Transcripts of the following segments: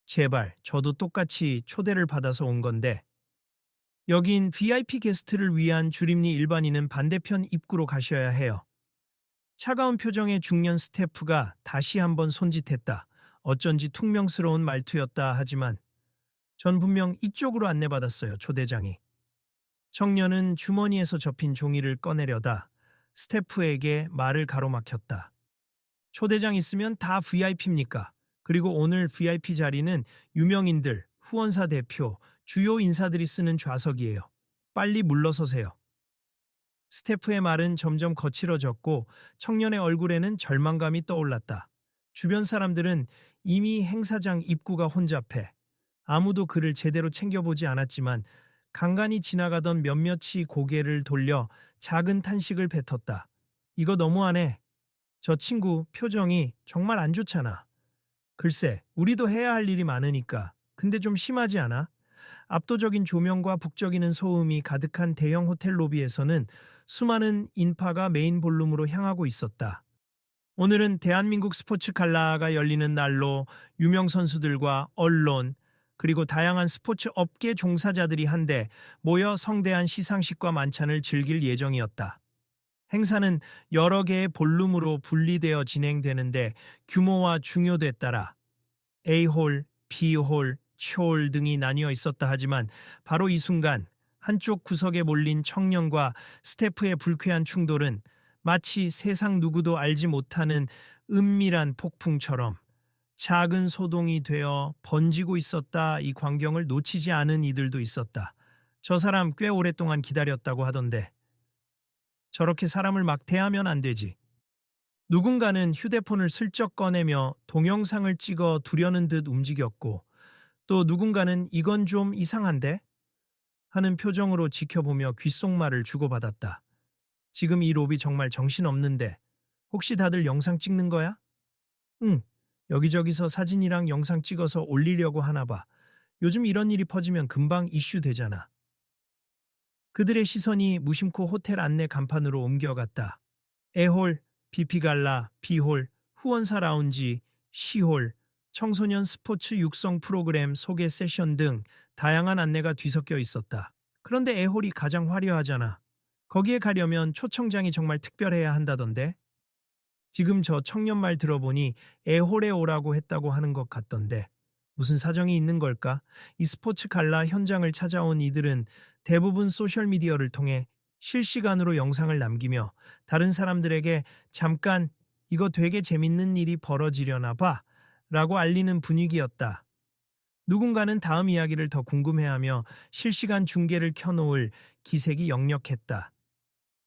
제발, 저도 똑같이 초대를 받아서 온 건데, 여긴 VIP 게스트를 위한 줄임니 일반인은 반대편 입구로 가셔야 해요. 차가운 표정의 중년 스태프가 다시 한번 손짓했다. 어쩐지 퉁명스러운 말투였다 하지만 전 분명 이쪽으로 안내받았어요, 초대장이. 청년은 주머니에서 접힌 종이를 꺼내려다 스태프에게 말을 가로막혔다. 초대장 있으면 다 VIP입니까? 그리고 오늘 VIP 자리는 유명인들, 후원사 대표, 주요 인사들이 쓰는 좌석이에요. 빨리 물러서세요. 스태프의 말은 점점 거칠어졌고 청년의 얼굴에는 절망감이 떠올랐다. 주변 사람들은 이미 행사장 입구가 혼잡해 아무도 그를 제대로 챙겨보지 않았지만 간간히 지나가던 몇몇이 고개를 돌려 작은 탄식을 뱉었다. 이거 너무하네. 저 친구 표정이 정말 안 좋잖아. 글쎄, 우리도 해야 할 일이 많으니까. 근데 좀 심하지 않아? 압도적인 조명과 북적이는 소음이 가득한 대형 호텔 로비에서는 수많은 인파가 메인 볼룸으로 향하고 있었다. 오늘은 대한민국 스포츠 갈라가 열리는 날로 유명 선수들과 언론, 그리고 다양한 스포츠 업계 종사자들이 한데 모여 성대한 시상식과 만찬을 즐길 예정이었다. 행사는 여러 개의 볼룸으로 분리되어 진행되는데 규모와 중요도에 따라 A홀, B홀, 초홀 등이 나뉘어 있었다 하지만 바로 이 순간 한쪽 구석에 몰린 청년과 스태프의 불쾌한 충돌은 마치 세상 누구도 알지 못하는 은밀한 폭풍처럼 작은 소동이 되어 번지고 있었다. 이 광경을 놓치지 않은 이들도 있었다. 저 사람 꽤 오랫동안 기다렸다고 하던데 저렇게 사람을 막 대하면 안 되지. 누군가는 휴대폰을 슬쩍 꺼내며 동영상을 찍어 두려는 듯 움직였고 또 누군가는 이건 좀 이상한데? 하는 표정으로 지켜보며 귓속말을 주고받았다. 지금 이 로비 정말 정신없는데 혹시 다들 영상 찍는 거야? 응. 여기저기서 사진이랑 영상 찍어서 올리려고 하나 봐. 요즘 이런 일이 퍼지면 금방 이슈 되잖아. 그들의 시선이 무심코 호텔 안내 간판으로 옮겨갔다. A홀, BP갈라, B홀, 후원사 라운지, C홀, 청소년 스포츠 육성 프로그램 소개 세션 등 다양한 안내가 뒤섞여 있었다. 그런데 A홀이 가장 화려하잖아. 거기에 가려면 초청장이 정말 특별해야 한다던데? 지금 저 청년 말 들어보니 A홀에 오라고 했다고 하는 것 같던데. 무슨 사정이 있는 걸까? 이 스포츠 갈라 현장을 찾아온 이들은 대부분 소셜미디어를 통해 실시간으로 영상을 남기며 다른 사람들에게 잠깐 이거 되게 재밌는 일이 벌어지려나 봐 라고 알리는 분위기였다. 누군가는 다음 이야기를 더 궁금해하며 실시간 중계를 켜놓을 기색이 역력했다.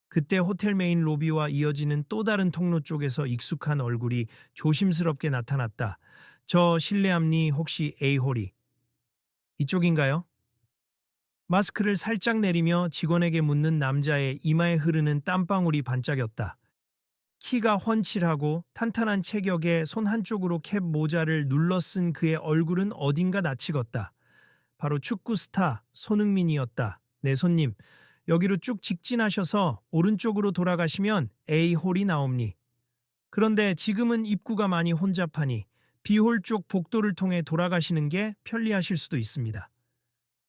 그때 호텔 메인 로비와 이어지는 또 다른 통로 쪽에서 익숙한 얼굴이 조심스럽게 나타났다. 저 실례합니 혹시 A홀이 이쪽인가요? 마스크를 살짝 내리며 직원에게 묻는 남자의 이마에 흐르는 땀방울이 반짝였다. 키가 훤칠하고 탄탄한 체격에 손 한쪽으로 캡 모자를 눌러 쓴 그의 얼굴은 어딘가 낯익었다. 바로 축구 스타 손흥민이었다. 네, 손님. 여기로 쭉 직진하셔서 오른쪽으로 돌아가시면 A홀이 나옵니. 그런데 지금은 입구가 많이 혼잡하니 B홀 쪽 복도를 통해 돌아가시는 게 편리하실 수도 있습니다.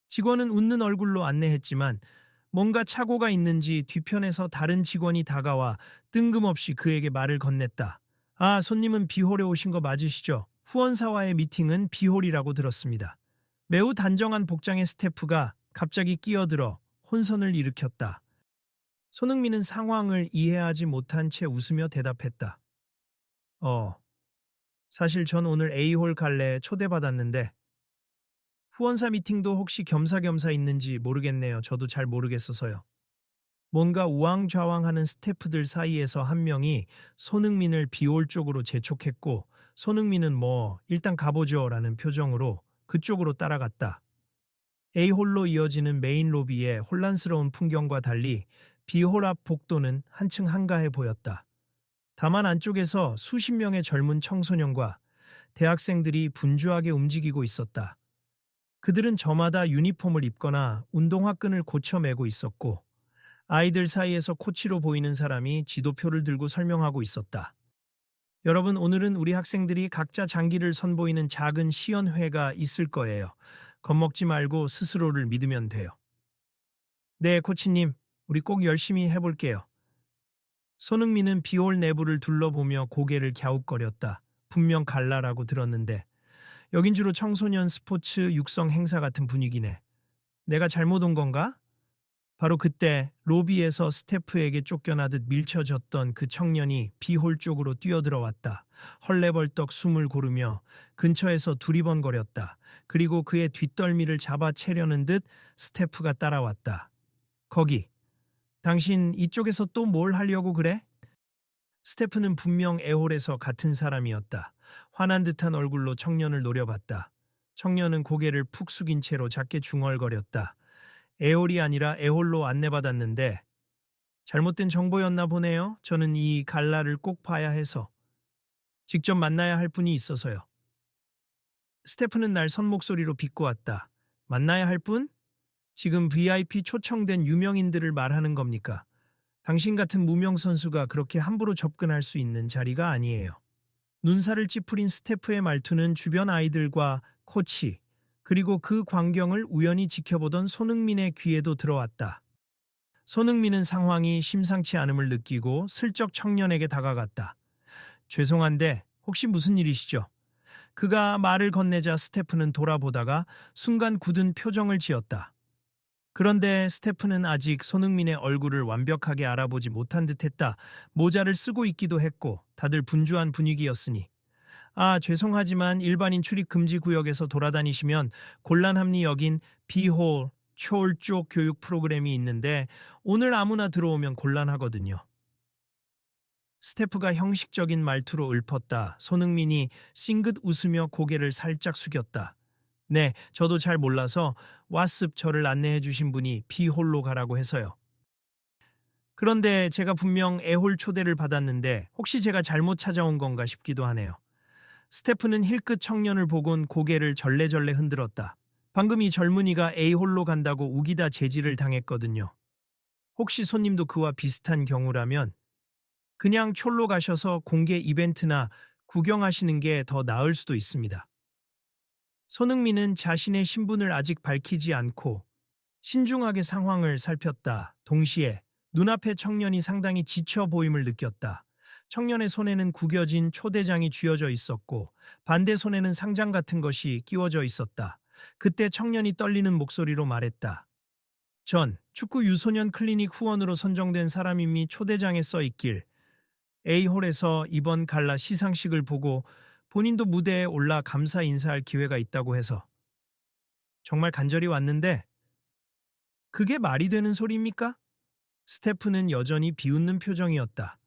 직원은 웃는 얼굴로 안내했지만 뭔가 착오가 있는지 뒤편에서 다른 직원이 다가와 뜬금없이 그에게 말을 건넸다. 아, 손님은 B홀에 오신 거 맞으시죠? 후원사와의 미팅은 B홀이라고 들었습니다. 매우 단정한 복장의 스태프가 갑자기 끼어들어 혼선을 일으켰다. 손흥민은 상황을 이해하지 못한 채 웃으며 대답했다. 어, 사실 전 오늘 A홀 갈래에 초대받았는데 후원사 미팅도 혹시 겸사겸사 있는지 모르겠네요. 저도 잘 모르겠어서요. 뭔가 우왕좌왕하는 스태프들 사이에서 한 명이 손흥민을 비올 쪽으로 재촉했고 손흥민은 뭐 일단 가보죠 라는 표정으로 그쪽으로 따라갔다. A홀로 이어지는 메인 로비의 혼란스러운 풍경과 달리 B홀 앞 복도는 한층 한가해 보였다. 다만 안쪽에서 수십 명의 젊은 청소년과 대학생들이 분주하게 움직이고 있었다. 그들은 저마다 유니폼을 입거나 운동화 끈을 고쳐 매고 있었고 아이들 사이에서 코치로 보이는 사람이 지도표를 들고 설명하고 있었다. 여러분, 오늘은 우리 학생들이 각자 장기를 선보이는 작은 시연회가 있을 거예요. 겁먹지 말고 스스로를 믿으면 돼요. 네, 코치님, 우리 꼭 열심히 해볼게요. 손흥민은 비올 내부를 둘러보며 고개를 갸웃거렸다. 분명 갈라라고 들었는데 여긴 주로 청소년 스포츠 육성 행사 같은 분위기네. 내가 잘못 온 건가? 바로 그때 로비에서 스태프에게 쫓겨나듯 밀쳐졌던 그 청년이 비홀 쪽으로 뛰어들어왔다. 헐레벌떡 숨을 고르며 근처에서 두리번거렸다. 그리고 그의 뒷덜미를 잡아채려는 듯 스태프가 따라왔다. 거기, 당신 이쪽에서 또 뭘 하려고 그래? 스태프는 분명 애홀에서 같은 사람이었다. 화난 듯한 얼굴로 청년을 노려봤다. 청년은 고개를 푹 숙인 채로 작게 중얼거렸다. 애홀이 아니라 애홀로 안내받았는데 잘못된 정보였나 보네요. 저는 이 갈라를 꼭 봐야 해서 직접 만나야 할 분이 있어서요. 스태프는 날 선목소리로 비꼬았다. 만나야 할 분? 지금 VIP 초청된 유명인들을 말하는 겁니까? 당신 같은 무명 선수가 그렇게 함부로 접근할 수 있는 자리가 아니에요. 눈살을 찌푸린 스태프의 말투는 주변 아이들과 코치, 그리고 그 광경을 우연히 지켜보던 손흥민의 귀에도 들어왔다. 손흥민은 상황이 심상치 않음을 느끼고 슬쩍 청년에게 다가갔다. 죄송한데 혹시 무슨 일이시죠? 그가 말을 건네자 스태프는 돌아보다가 순간 굳은 표정을 지었다. 그런데 스태프는 아직 손흥민의 얼굴을 완벽하게 알아보지 못한 듯했다. 모자를 쓰고 있기도 했고 다들 분주한 분위기였으니. 아, 죄송하지만 일반인 출입 금지 구역에서 돌아다니시면 곤란함이 여긴 비홀, 초월 쪽 교육 프로그램이 있는데 오늘 아무나 들어오면 곤란하거든요. 스태프가 형식적인 말투로 읊었다. 손흥민이 싱긋 웃으며 고개를 살짝 숙였다. 네, 저도 잘 몰라서 왓습 저를 안내해 주신 분이 비홀로 가라고 해서요. 그런데 제가 분명 애홀 초대를 받았는데 혹시 제가 잘못 찾아온 건가 싶기도 하네요. 스태프는 힐끗 청년을 보곤 고개를 절레절레 흔들었다. 방금 이 젊은이가 A홀로 간다고 우기다 제지를 당했거든요. 혹시 손님도 그와 비슷한 경우라면 그냥 촐로 가셔서 공개 이벤트나 구경하시는 게 더 나을 수도 있습니다. 손흥민은 자신의 신분을 아직 밝히지 않고 신중하게 상황을 살폈다. 동시에 눈앞의 청년이 상당히 지쳐 보임을 느꼈다. 청년의 손에는 구겨진 초대장이 쥐어져 있었고 반대 손에는 상장 같은 것이 끼워져 있었다. 그때 청년이 떨리는 목소리로 말했다. 전 축구 유소년 클리닉 후원으로 선정된 사람임이 초대장에 써 있길 A홀에서 이번 갈라 시상식을 보고 본인도 무대에 올라 감사 인사할 기회가 있다고 해서 정말 간절히 왔는데 그게 말이 되는 소리입니까? 스태프는 여전히 비웃는 표정이었다.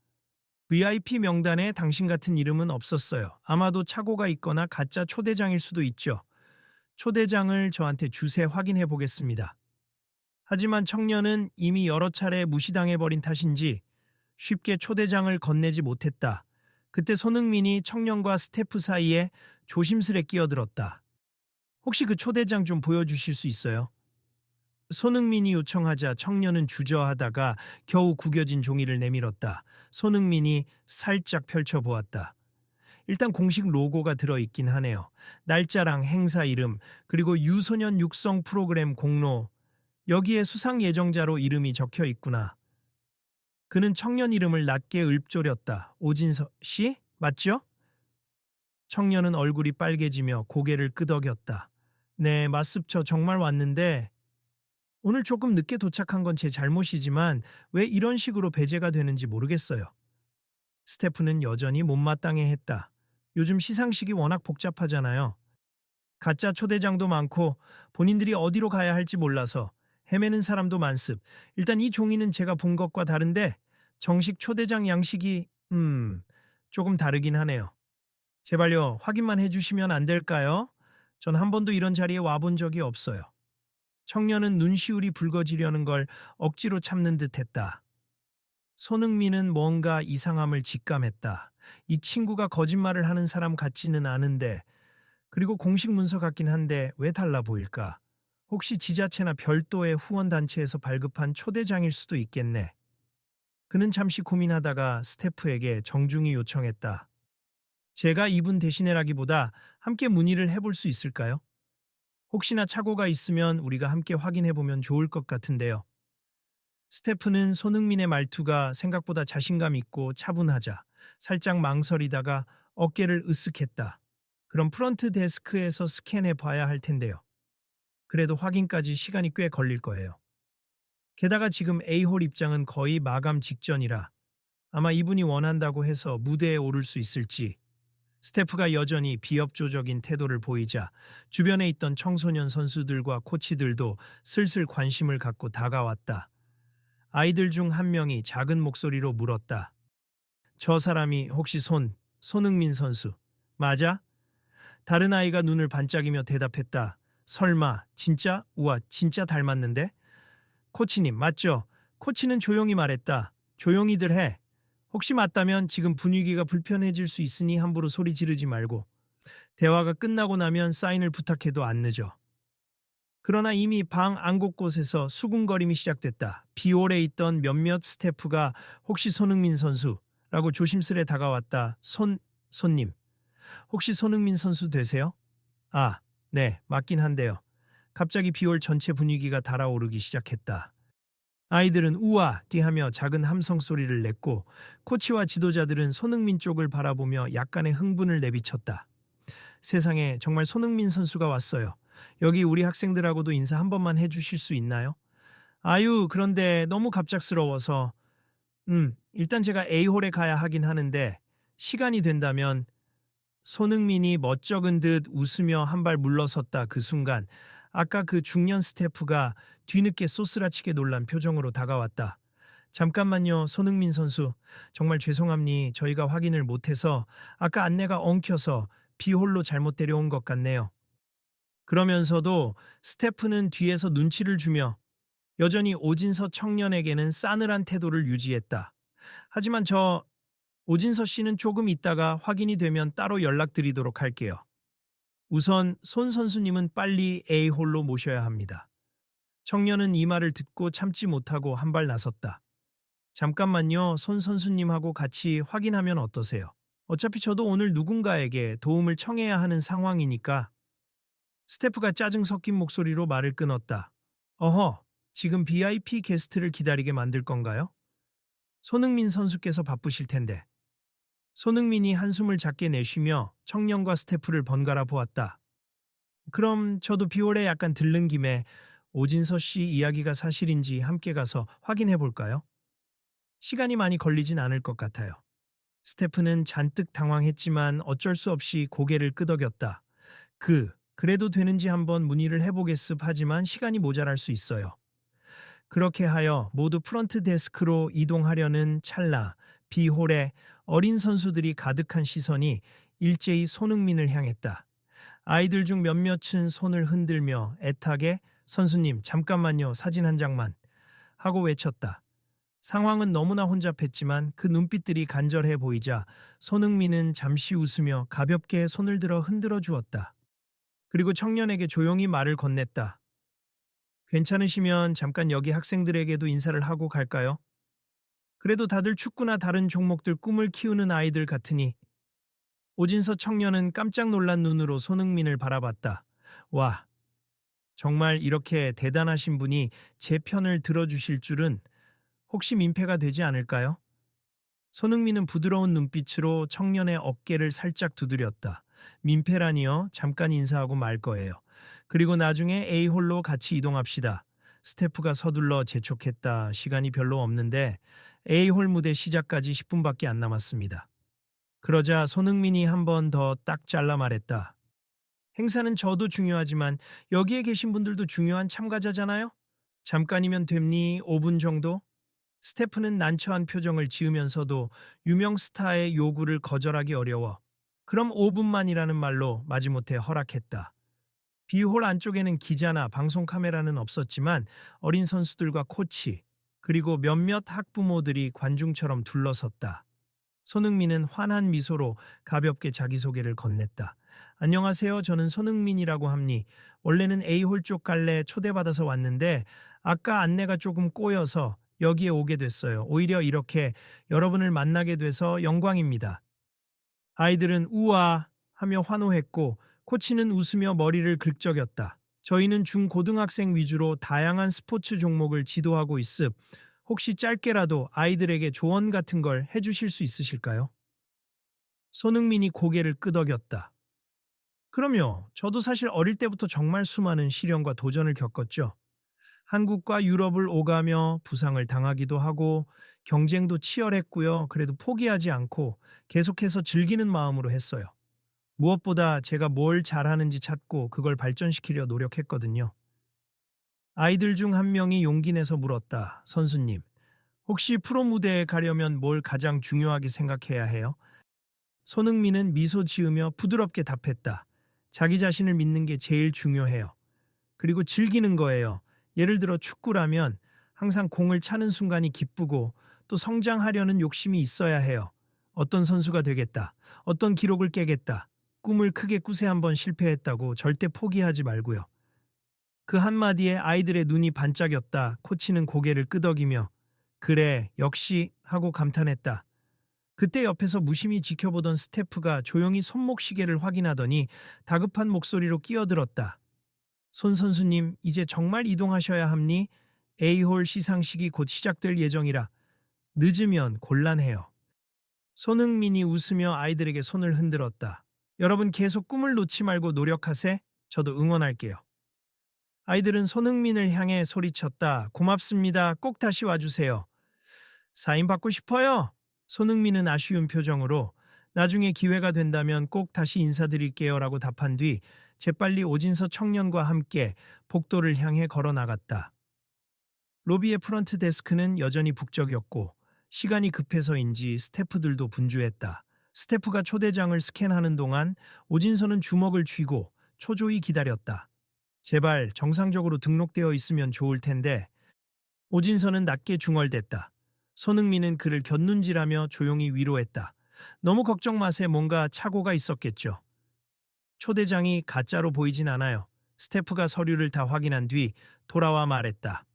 VIP 명단에 당신 같은 이름은 없었어요. 아마도 착오가 있거나 가짜 초대장일 수도 있죠. 초대장을 저한테 주세 확인해 보겠습니다. 하지만 청년은 이미 여러 차례 무시당해버린 탓인지 쉽게 초대장을 건네지 못했다. 그때 손흥민이 청년과 스태프 사이에 조심스레 끼어들었다. 혹시 그 초대장 좀 보여주실 수 있어요? 손흥민이 요청하자 청년은 주저하다가 겨우 구겨진 종이를 내밀었다. 손흥민이 살짝 펼쳐보았다. 일단 공식 로고가 들어있긴 하네요. 날짜랑 행사 이름, 그리고 유소년 육성 프로그램 공로, 여기에 수상 예정자로 이름이 적혀 있구나. 그는 청년 이름을 낮게 읊조렸다. 오진서 씨? 맞죠? 청년은 얼굴이 빨개지며 고개를 끄덕였다. 네, 맞습. 저 정말 왔는데 오늘 조금 늦게 도착한 건 제 잘못이지만 왜 이런 식으로 배제가 되는지 모르겠어요. 스태프는 여전히 못마땅해했다. 요즘 시상식이 워낙 복잡하잖아요. 가짜 초대장도 많고 본인들이 어디로 가야 할지 몰라서 헤매는 사람도 많습. 일단 이 종이는 제가 본 것과 다른데 정식 초대장 양식이 조금 다르긴 하네요. 제발요, 확인만 해주시면 안 될까요? 전 한 번도 이런 자리에 와본 적이 없어요. 청년은 눈시울이 붉어지려는 걸 억지로 참는 듯했다. 손흥민은 뭔가 이상함을 직감했다. 이 친구가 거짓말을 하는 사람 같지는 않은데, 그리고 공식 문서 같긴 한데 왜 달라 보일까? 혹시 지자체나 별도의 후원단체에서 발급한 초대장일 수도 있겠네. 그는 잠시 고민하다가 스태프에게 정중히 요청했다. 제가 이분 대신해라기보다 함께 문의를 해볼 수 있을까요? 혹시나 착오가 있으면 우리가 함께 확인해보면 좋을 것 같은데요. 스태프는 손흥민의 말투가 생각보다 자신감 있고 차분하자 살짝 망설이다가 어깨를 으쓱했다. 그럼 프런트 데스크에서 스캔해 봐야 할 텐데요. 그래도 확인까지 시간이 꽤 걸릴 거예요. 게다가 지금 A홀 입장은 거의 마감 직전이라 아마 이분이 원한다고 해서 무대에 오를 수 있을지. 스태프가 여전히 비협조적인 태도를 보이자 주변에 있던 청소년 선수들과 코치들도 슬슬 관심을 갖고 다가왔다. 아이들 중 한 명이 작은 목소리로 물었다. 저 사람이 혹시 손흥민 선수 맞아? 다른 아이가 눈을 반짝이며 대답했다. 설마 진짜? 우와 진짜 닮았는데? 코치님 맞죠? 코치는 조용히 말했다. 조용히들 해. 혹시 맞다면 지금 분위기가 불편해질 수 있으니 함부로 소리 지르지 말고 대화가 끝나고 나면 사인을 부탁해도 안 늦어. 그러나 이미 방 안 곳곳에서 수군거림이 시작됐다. 비홀에 있던 몇몇 스태프가 혹시 손흥민 선수라고 조심스레 다가왔다. 손님, 혹시 손흥민 선수 되세요? 아, 네, 맞긴 한데요. 갑자기 비홀 전체 분위기가 달아오르기 시작했다. 아이들은 우와 띠하며 작은 함성 소리를 냈고 코치와 지도자들은 손흥민 쪽을 바라보며 약간의 흥분을 내비쳤다. 세상에 정말 손흥민 선수가 왔어요. 여기 우리 학생들하고도 인사 한 번만 해주실 수 있나요? 아유 그런데 너무 갑작스러워서 일단 제가 A홀에 가야 하긴 하는데 시간이 된다면 손흥민이 멋쩍은 듯 웃으며 한 발 물러섰다. 그 순간 아까 그 중년 스태프가 뒤늦게 쏘스라치게 놀란 표정으로 다가왔다. 잠깐만요, 손흥민 선수. 정말 죄송합니. 저희가 확인을 못해서 아까 안내가 엉켜서 비홀로 잘못 데려온 것 같네요. 그러면서도 스태프는 뒤에서 눈치를 주며 여전히 오진서 청년에게는 싸늘한 태도를 유지했다. 하지만 오진서 씨는 조금 있다가 확인이 되면 따로 연락드리도록 할게요. 우선 손 선수님은 빨리 A홀로 모셔야 합니다. 청년은 이 말을 듣고 참지 못하고 한 발 나섰다. 잠깐만요, 손 선수님하고 같이 확인하면 어떠세요? 어차피 저도 오늘 누군가에게 도움을 청해야 하는 상황이니까. 스태프가 짜증 섞인 목소리로 말을 끊었다. 어허, 지금 VIP 게스트를 기다리게 만들 건가요? 손흥민 선수께서 바쁘실 텐데. 손흥민이 한숨을 작게 내쉬며 청년과 스태프를 번갈아 보았다. 그럼 저도 비올에 약간 들른 김에 오진서 씨 이야기가 사실인지 함께 가서 확인해 볼까요? 시간이 많이 걸리진 않을 것 같아요. 스태프는 잔뜩 당황했지만 어쩔 수 없이 고개를 끄덕였다. 그래도 되는지 한번 문의를 해보겠습 하지만 시간이 모자랄 수 있어요. 그렇게 하여 모두 프런트 데스크로 이동하려는 찰나 비홀에 어린 선수들이 가득한 시선이 일제히 손흥민을 향했다. 아이들 중 몇몇은 손을 흔들며 애타게 선수님 잠깐만요 사진 한 장만 하고 외쳤다. 상황은 너무나 혼잡했지만 그 눈빛들이 간절해 보이자 손흥민은 잠시 웃으며 가볍게 손을 들어 흔들어 주었다. 그리고 청년에게 조용히 말을 건넸다. 괜찮으시면 잠깐 여기 학생들에게도 인사를 하고 갈까요? 그래도 다들 축구나 다른 종목들 꿈을 키우는 아이들 같으니 오진서 청년은 깜짝 놀란 눈으로 손흥민을 바라봤다. 와, 정말 이렇게 대단하신 분이 제 편을 들어주실 줄은 혹시 민폐가 되지 않을까요? 손흥민은 부드러운 눈빛으로 청년의 어깨를 살짝 두드렸다. 민폐라니요? 잠깐 인사하고 말 거예요. 그리고 나중에 A홀로 같이 이동합시다. 스태프가 서둘러 재촉했다. 시간이 별로 없는데 A홀 무대 시작까지 10분밖에 안 남았습니다. 그러자 손흥민이 한 번 더 딱 잘라 말했다. 행사는 저도 중요하지만 여기에 계신 분들도 중요한 참가자잖아요? 잠깐이면 됩니? 5분 정도? 스태프는 난처한 표정을 지으면서도 유명 스타의 요구를 거절하기 어려워. 그럼 5분만이라는 말로 마지못해 허락했다. 비홀 안쪽에는 기자나 방송 카메라는 없었지만 어린 선수들과 코치, 그리고 몇몇 학부모들이 관중처럼 둘러섰다. 손흥민은 환한 미소로 가볍게 자기소개를 건넸다. 안녕하세요. 저는 손흥민이라고 합니. 원래는 A홀 쪽 갈래 초대받아서 왔는데 아까 안내가 조금 꼬여서 여기에 오게 됐어요. 오히려 이렇게 여러분을 만나게 돼서 영광입니다. 아이들은 우와 하며 환호했고 코치는 웃으며 머리를 긁적였다. 저희는 중고등학생 위주로 다양한 스포츠 종목을 지도하고 있습. 혹시 짧게라도 아이들에게 조언 같은 걸 해주실 수 있으실까요? 손흥민이 고개를 끄덕였다. 그럼요. 저도 사실 어릴 때부터 정말 수많은 시련과 도전을 겪었죠. 한국과 유럽을 오가며 부상을 당하기도 하고 경쟁도 치열했고요. 그래도 포기하지 않고 계속해서 즐기는 마음으로 했어요. 무엇보다 제가 뭘 잘하는지 찾고 그걸 발전시키려 노력했거든요. 아이들 중 한 명이 용기 내서 물었다. 선수님, 혹시 프로 무대에 가려면 뭘 가장 중요하게 생각해야 해요? 손흥민은 미소 지으며 부드럽게 답했다. 자기 자신을 믿는 게 제일 중요해요. 그리고 즐기는 거예요. 예를 들어 축구라면 항상 공을 차는 순간이 기쁘고 또 성장하려는 욕심이 있어야 해요. 어떤 선수가 되겠다. 어떤 기록을 깨겠다. 꿈을 크게 꾸세 한번 실패했다고 절대 포기하지 말고요. 그 한마디에 아이들의 눈이 반짝였다. 코치는 고개를 끄덕이며 그래, 역시 하고 감탄했다. 그때 옆에서 무심히 지켜보던 스태프가 조용히 손목 시계를 확인하더니 다급한 목소리로 끼어들었다. 손 선수님, 이제 정말 이동하셔야 합니? A홀 시상식이 곧 시작될 예정이라 늦으면 곤란해요. 손흥민이 웃으며 아이들에게 손을 흔들었다. 여러분 계속 꿈을 놓지 말고 노력하세. 저도 응원할게요. 아이들은 손흥민을 향해 소리쳤다. 고맙습니다. 꼭 다시 와주세요. 사인 받고 싶어요. 손흥민은 아쉬운 표정으로 나중에 기회가 된다면 꼭 다시 인사드릴게요 라고 답한 뒤 재빨리 오진서 청년과 함께 복도를 향해 걸어 나갔다. 로비의 프런트 데스크는 여전히 북적였고 시간이 급해서인지 스태프들도 분주했다. 스태프가 초대장을 스캔하는 동안 오진서는 주먹을 쥐고 초조히 기다렸다. 제발 정상적으로 등록되어 있으면 좋을 텐데. 오진서는 낮게 중얼댔다. 손흥민은 그를 곁눈질하며 조용히 위로했다. 너무 걱정 마세. 뭔가 착오가 있었겠죠. 초대장이 가짜로 보이진 않아요. 스태프가 서류를 다 확인한 뒤 돌아와 말했다.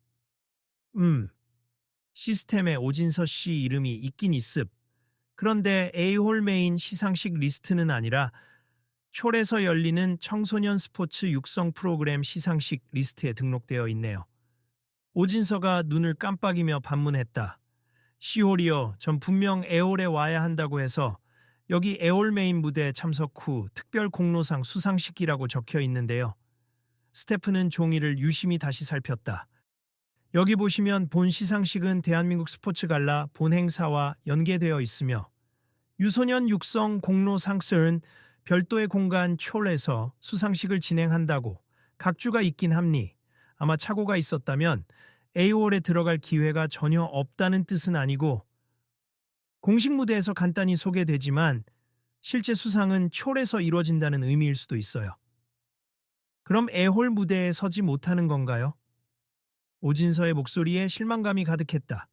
시스템에 오진서 씨 이름이 있긴 있습. 그런데 A홀 메인 시상식 리스트는 아니라 촐에서 열리는 청소년 스포츠 육성 프로그램 시상식 리스트에 등록되어 있네요. 오진서가 눈을 깜빡이며 반문했다. 시홀이요. 전 분명 에올에 와야 한다고 해서 여기 에올 메인 무대 참석 후 특별 공로상 수상식이라고 적혀 있는데요. 스태프는 종이를 유심히 다시 살폈다. 여기 보시면 본 시상식은 대한민국 스포츠 갈라 본 행사와 연계되어 있으며 유소년 육성 공로상은 별도의 공간 촐에서 수상식을 진행한다고 각주가 있긴 합니. 아마 착오가 있었다면 A홀에 들어갈 기회가 전혀 없다는 뜻은 아니고 공식 무대에서 간단히 소개되지만 실제 수상은 촐에서 이루어진다는 의미일 수도 있어요. 그럼 A홀 무대에 서지 못하는 건가요? 오진서의 목소리에 실망감이 가득했다.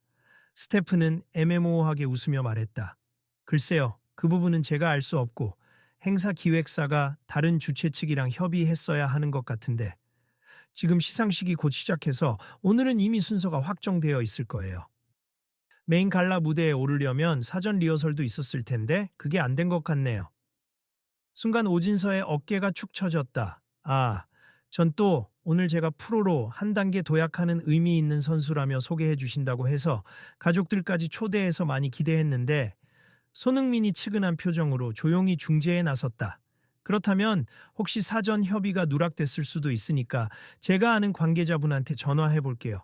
스태프는 애매모호하게 웃으며 말했다. 글쎄요, 그 부분은 제가 알 수 없고 행사 기획사가 다른 주최 측이랑 협의했어야 하는 것 같은데 지금 시상식이 곧 시작해서 오늘은 이미 순서가 확정되어 있을 거예요. 메인 갈라 무대에 오르려면 사전 리허설도 있었을 텐데 그게 안 된 것 같네요. 순간 오진서의 어깨가 축 처졌다. 아, 전 또 오늘 제가 프로로 한 단계 도약하는 의미 있는 선수라며 소개해 주신다고 해서 가족들까지 초대해서 많이 기대했는데 손흥민이 측은한 표정으로 조용히 중재에 나섰다. 그렇다면 혹시 사전 협의가 누락됐을 수도 있으니까 제가 아는 관계자분한테 전화해 볼게요.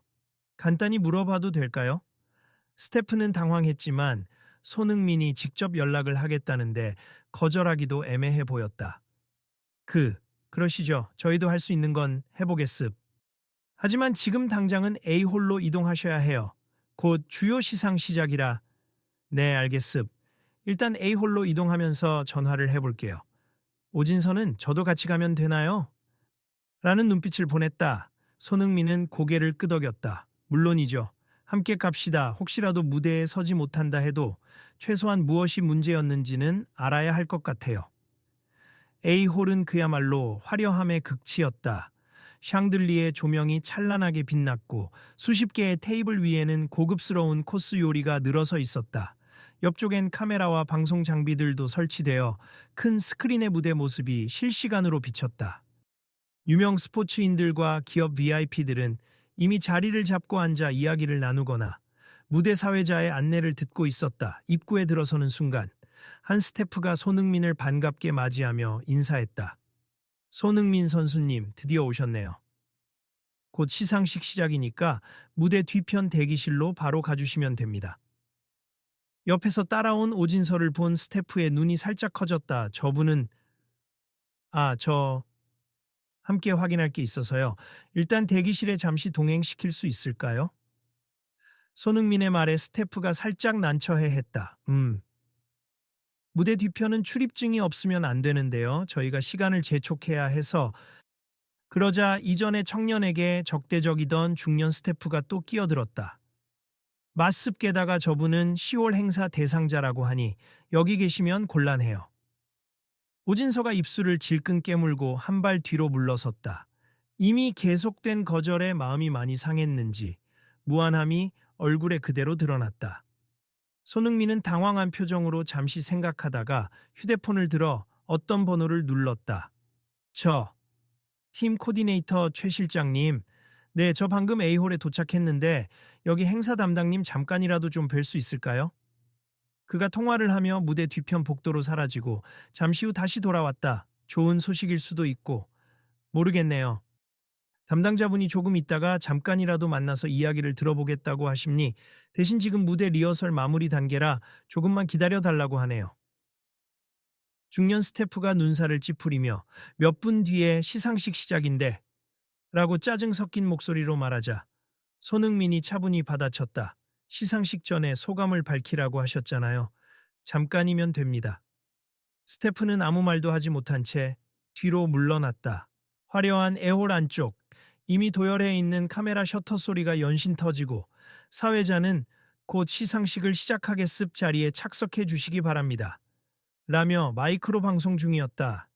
간단히 물어봐도 될까요? 스태프는 당황했지만 손흥민이 직접 연락을 하겠다는데 거절하기도 애매해 보였다. 그러시죠. 저희도 할 수 있는 건 해보겠습. 하지만 지금 당장은 A홀로 이동하셔야 해요. 곧 주요 시상 시작이라. 네, 알겠습. 일단 A홀로 이동하면서 전화를 해볼게요. 오진서는 저도 같이 가면 되나요? 라는 눈빛을 보냈다. 손흥민은 고개를 끄덕였다. 물론이죠. 함께 갑시다. 혹시라도 무대에 서지 못한다 해도 최소한 무엇이 문제였는지는 알아야 할 것 같아요. A홀은 그야말로 화려함의 극치였다. 샹들리에 조명이 찬란하게 빛났고 수십 개의 테이블 위에는 고급스러운 코스 요리가 늘어서 있었다. 옆쪽엔 카메라와 방송 장비들도 설치되어 큰 스크린의 무대 모습이 실시간으로 비쳤다. 유명 스포츠인들과 기업 VIP들은 이미 자리를 잡고 앉아 이야기를 나누거나 무대 사회자의 안내를 듣고 있었다. 입구에 들어서는 순간 한 스태프가 손흥민을 반갑게 맞이하며 인사했다. 손흥민 선수님, 드디어 오셨네요. 곧 시상식 시작이니까 무대 뒤편 대기실로 바로 가주시면 됩니다. 옆에서 따라온 오진서를 본 스태프의 눈이 살짝 커졌다. 저분은 저 함께 확인할 게 있어서요. 일단 대기실에 잠시 동행시킬 수 있을까요? 손흥민의 말에 스태프가 살짝 난처해 했다. 무대 뒤편은 출입증이 없으면 안 되는데요. 저희가 시간을 재촉해야 해서. 그러자 이전의 청년에게 적대적이던 중년 스태프가 또 끼어들었다. 맞습 게다가 저분은 10월 행사 대상자라고 하니 여기 계시면 곤란해요. 오진서가 입술을 질끈 깨물고 한 발 뒤로 물러섰다. 이미 계속된 거절에 마음이 많이 상했는지 무안함이 얼굴에 그대로 드러났다. 손흥민은 당황한 표정으로 잠시 생각하다가 휴대폰을 들어 어떤 번호를 눌렀다. 팀 코디네이터 최 실장님, 네, 저 방금 A홀에 도착했는데 여기 행사 담당님 잠깐이라도 좀 뵐 수 있을까요? 그가 통화를 하며 무대 뒤편 복도로 사라지고 잠시 후 다시 돌아왔다. 좋은 소식일 수도 있고 모르겠네요. 담당자분이 조금 있다가 잠깐이라도 만나서 이야기를 들어보겠다고 하십니 대신 지금 무대 리허설 마무리 단계라 조금만 기다려 달라고 하네요. 중년 스태프가 눈살을 찌푸리며 몇 분 뒤에 시상식 시작인데 라고 짜증 섞인 목소리로 말하자 손흥민이 차분히 받아쳤다. 시상식 전에 소감을 밝히라고 하셨잖아요. 잠깐이면 됩니다. 스태프는 아무 말도 하지 못한 채 뒤로 물러났다. 화려한 에홀 안쪽, 이미 도열해 있는 카메라 셔터 소리가 연신 터지고 사회자는 곧 시상식을 시작하겠습 자리에 착석해 주시기 바랍니다. 라며 마이크로 방송 중이었다.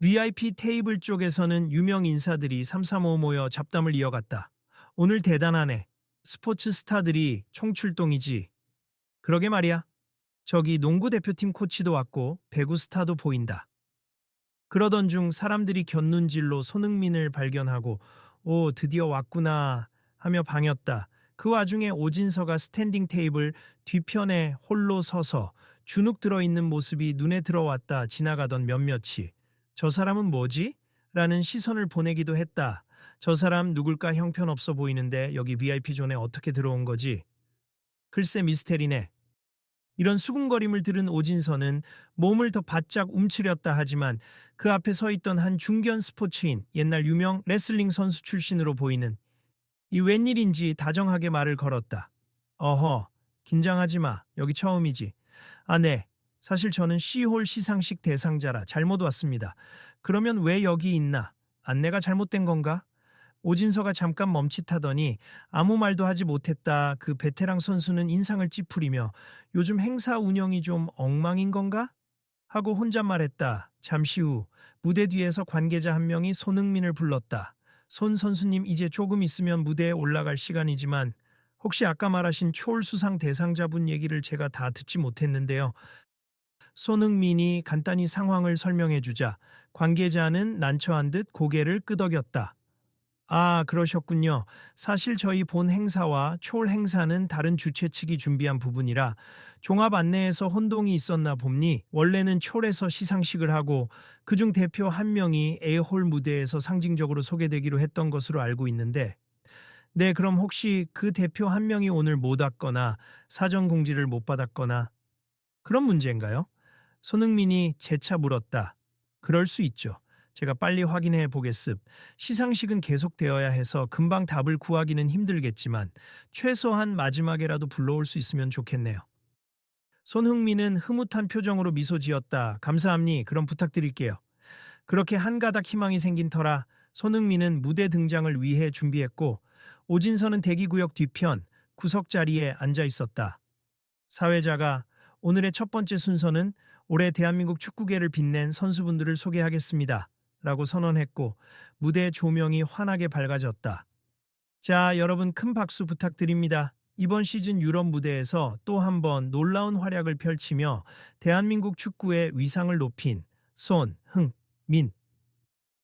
VIP 테이블 쪽에서는 유명 인사들이 삼삼오오 모여 잡담을 이어갔다. 오늘 대단하네. 스포츠 스타들이 총출동이지. 그러게 말이야. 저기 농구 대표팀 코치도 왔고 배구 스타도 보인다. 그러던 중 사람들이 곁눈질로 손흥민을 발견하고 오 드디어 왔구나 하며 반겼다. 그 와중에 오진서가 스탠딩 테이블 뒤편에 홀로 서서 주눅 들어있는 모습이 눈에 들어왔다. 지나가던 몇몇이 저 사람은 뭐지? 라는 시선을 보내기도 했다. 저 사람 누굴까 형편없어 보이는데 여기 VIP 존에 어떻게 들어온 거지? 글쎄 미스테리네. 이런 수군거림을 들은 오진서는 몸을 더 바짝 움츠렸다 하지만 그 앞에 서 있던 한 중견 스포츠인 옛날 유명 레슬링 선수 출신으로 보이는 이 웬일인지 다정하게 말을 걸었다. 어허, 긴장하지 마. 여기 처음이지. 네. 사실 저는 시홀 시상식 대상자라 잘못 왔습니다. 그러면 왜 여기 있나? 안내가 잘못된 건가? 오진서가 잠깐 멈칫하더니 아무 말도 하지 못했다. 그 베테랑 선수는 인상을 찌푸리며 요즘 행사 운영이 좀 엉망인 건가? 하고 혼잣말했다. 잠시 후 무대 뒤에서 관계자 한 명이 손흥민을 불렀다. 손 선수님 이제 조금 있으면 무대에 올라갈 시간이지만 혹시 아까 말하신 초월 수상 대상자분 얘기를 제가 다 듣지 못했는데요. 손흥민이 간단히 상황을 설명해 주자 관계자는 난처한 듯 고개를 끄덕였다. 그러셨군요. 사실 저희 본 행사와 초월 행사는 다른 주최 측이 준비한 부분이라 종합 안내에서 혼동이 있었나 봅니. 원래는 초월에서 시상식을 하고 그중 대표 한 명이 A홀 무대에서 상징적으로 소개되기로 했던 것으로 알고 있는데 네, 그럼 혹시 그 대표 한 명이 오늘 못 왔거나 사전 공지를 못 받았거나 그런 문제인가요? 손흥민이 재차 물었다. 그럴 수 있죠. 제가 빨리 확인해 보겠습. 시상식은 계속되어야 해서 금방 답을 구하기는 힘들겠지만 최소한 마지막에라도 불러올 수 있으면 좋겠네요. 손흥민은 흐뭇한 표정으로 미소 지었다. 감사합니. 그럼 부탁드릴게요. 그렇게 한 가닥 희망이 생긴 터라 손흥민은 무대 등장을 위해 준비했고 오진서는 대기구역 뒤편 구석 자리에 앉아 있었다. 사회자가 오늘의 첫 번째 순서는 올해 대한민국 축구계를 빛낸 선수분들을 소개하겠습니다. 라고 선언했고 무대 조명이 환하게 밝아졌다. 자, 여러분 큰 박수 부탁드립니다. 이번 시즌 유럽 무대에서 또 한 번 놀라운 활약을 펼치며 대한민국 축구의 위상을 높인 손흥민.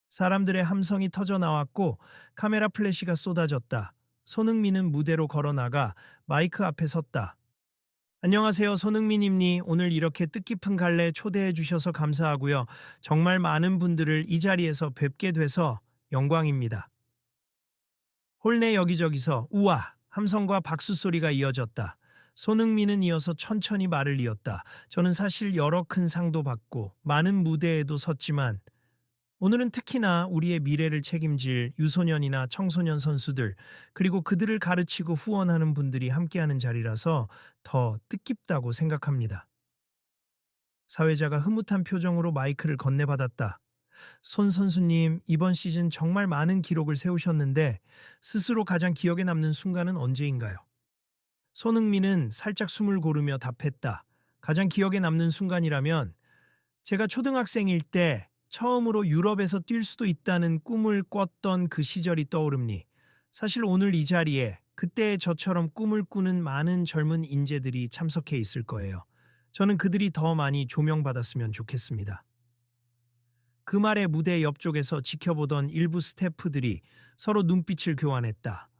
사람들의 함성이 터져 나왔고 카메라 플래시가 쏟아졌다. 손흥민은 무대로 걸어나가 마이크 앞에 섰다. 안녕하세요, 손흥민입니. 오늘 이렇게 뜻깊은 갈래 초대해 주셔서 감사하고요. 정말 많은 분들을 이 자리에서 뵙게 돼서 영광입니다. 홀내 여기저기서 우와 함성과 박수 소리가 이어졌다. 손흥민은 이어서 천천히 말을 이었다. 저는 사실 여러 큰 상도 받고 많은 무대에도 섰지만 오늘은 특히나 우리의 미래를 책임질 유소년이나 청소년 선수들, 그리고 그들을 가르치고 후원하는 분들이 함께하는 자리라서 더 뜻깊다고 생각합니다. 사회자가 흐뭇한 표정으로 마이크를 건네받았다. 손 선수님, 이번 시즌 정말 많은 기록을 세우셨는데 스스로 가장 기억에 남는 순간은 언제인가요? 손흥민은 살짝 숨을 고르며 답했다. 가장 기억에 남는 순간이라면 제가 초등학생일 때 처음으로 유럽에서 뛸 수도 있다는 꿈을 꿨던 그 시절이 떠오릅니. 사실 오늘 이 자리에 그때의 저처럼 꿈을 꾸는 많은 젊은 인재들이 참석해 있을 거예요. 저는 그들이 더 많이 조명받았으면 좋겠습니다. 그 말에 무대 옆쪽에서 지켜보던 일부 스태프들이 서로 눈빛을 교환했다.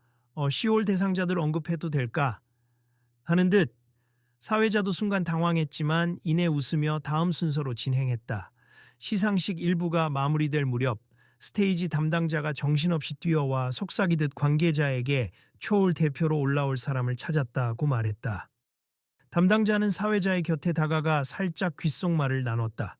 시올 대상자들 언급해도 될까? 하는 듯 사회자도 순간 당황했지만 이내 웃으며 다음 순서로 진행했다. 시상식 일부가 마무리될 무렵 스테이지 담당자가 정신없이 뛰어와 속삭이듯 관계자에게 초올 대표로 올라올 사람을 찾았다고 말했다. 담당자는 사회자의 곁에 다가가 살짝 귓속말을 나눴다.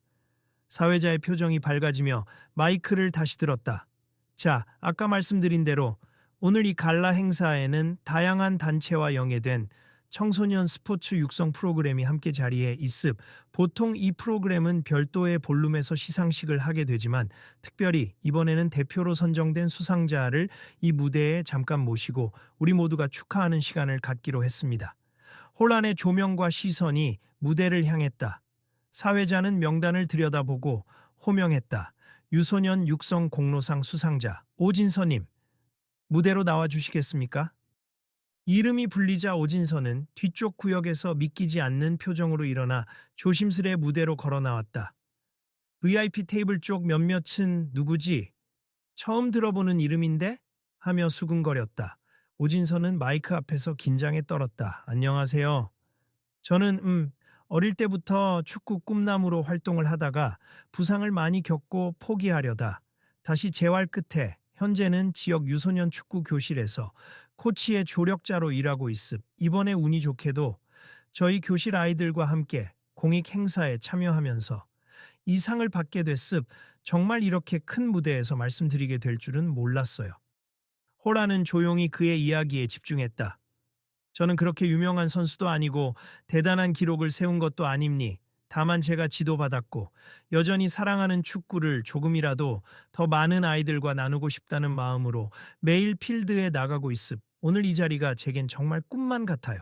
사회자의 표정이 밝아지며 마이크를 다시 들었다. 자, 아까 말씀드린 대로 오늘 이 갈라 행사에는 다양한 단체와 연계된 청소년 스포츠 육성 프로그램이 함께 자리에 있습. 보통 이 프로그램은 별도의 볼룸에서 시상식을 하게 되지만 특별히 이번에는 대표로 선정된 수상자를 이 무대에 잠깐 모시고 우리 모두가 축하하는 시간을 갖기로 했습니다. 혼란의 조명과 시선이 무대를 향했다. 사회자는 명단을 들여다보고 호명했다. 유소년 육성 공로상 수상자 오진서님, 무대로 나와 주시겠습니까? 이름이 불리자 오진서는 뒤쪽 구역에서 믿기지 않는 표정으로 일어나 조심스레 무대로 걸어 나왔다. VIP 테이블 쪽 몇몇은 누구지? 처음 들어보는 이름인데? 하며 수근거렸다. 오진서는 마이크 앞에서 긴장에 떨었다. 안녕하세요. 저는 어릴 때부터 축구 꿈나무로 활동을 하다가 부상을 많이 겪고 포기하려다 다시 재활 끝에 현재는 지역 유소년 축구 교실에서 코치의 조력자로 일하고 있습. 이번에 운이 좋게도 저희 교실 아이들과 함께 공익 행사에 참여하면서 이 상을 받게 됐습. 정말 이렇게 큰 무대에서 말씀드리게 될 줄은 몰랐어요. 호라는 조용히 그의 이야기에 집중했다. 저는 그렇게 유명한 선수도 아니고 대단한 기록을 세운 것도 아닙니. 다만 제가 지도받았고 여전히 사랑하는 축구를 조금이라도 더 많은 아이들과 나누고 싶다는 마음으로 매일 필드에 나가고 있습. 오늘 이 자리가 제겐 정말 꿈만 같아요.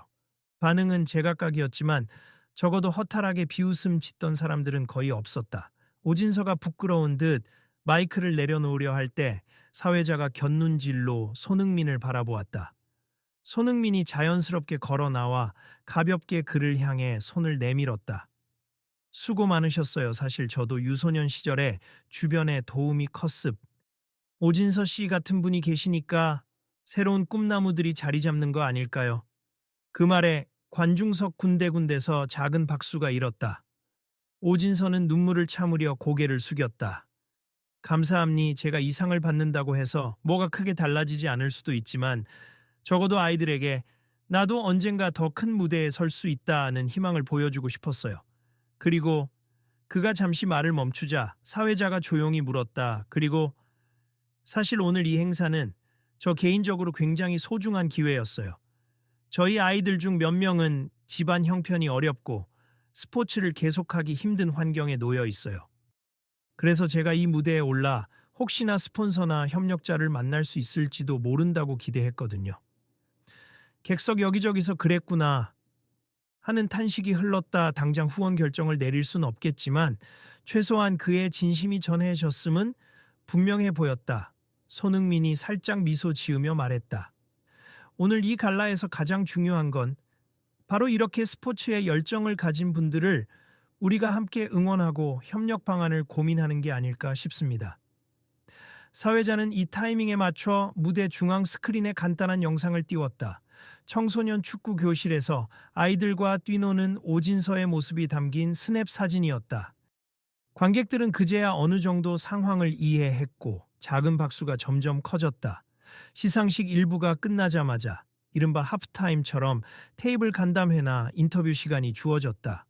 반응은 제각각이었지만 적어도 허탈하게 비웃음 짓던 사람들은 거의 없었다. 오진서가 부끄러운 듯 마이크를 내려놓으려 할 때 사회자가 곁눈질로 손흥민을 바라보았다. 손흥민이 자연스럽게 걸어 나와 가볍게 그를 향해 손을 내밀었다. 수고 많으셨어요. 사실 저도 유소년 시절에 주변에 도움이 컸습. 오진서 씨 같은 분이 계시니까 새로운 꿈나무들이 자리 잡는 거 아닐까요? 그 말에 관중석 군데군데서 작은 박수가 일었다. 오진서는 눈물을 참으려 고개를 숙였다. 감사합니. 제가 이 상을 받는다고 해서 뭐가 크게 달라지지 않을 수도 있지만 적어도 아이들에게 나도 언젠가 더 큰 무대에 설 수 있다는 희망을 보여주고 싶었어요. 그리고 그가 잠시 말을 멈추자 사회자가 조용히 물었다. 그리고 사실 오늘 이 행사는 저 개인적으로 굉장히 소중한 기회였어요. 저희 아이들 중 몇 명은 집안 형편이 어렵고 스포츠를 계속하기 힘든 환경에 놓여 있어요. 그래서 제가 이 무대에 올라 혹시나 스폰서나 협력자를 만날 수 있을지도 모른다고 기대했거든요. 객석 여기저기서 그랬구나 하는 탄식이 흘렀다. 당장 후원 결정을 내릴 순 없겠지만 최소한 그의 진심이 전해졌음은 분명해 보였다. 손흥민이 살짝 미소 지으며 말했다. 오늘 이 갈라에서 가장 중요한 건 바로 이렇게 스포츠에 열정을 가진 분들을 우리가 함께 응원하고 협력 방안을 고민하는 게 아닐까 싶습니다. 사회자는 이 타이밍에 맞춰 무대 중앙 스크린에 간단한 영상을 띄웠다. 청소년 축구 교실에서 아이들과 뛰노는 오진서의 모습이 담긴 스냅 사진이었다. 관객들은 그제야 어느 정도 상황을 이해했고 작은 박수가 점점 커졌다. 시상식 일부가 끝나자마자 이른바 하프타임처럼 테이블 간담회나 인터뷰 시간이 주어졌다.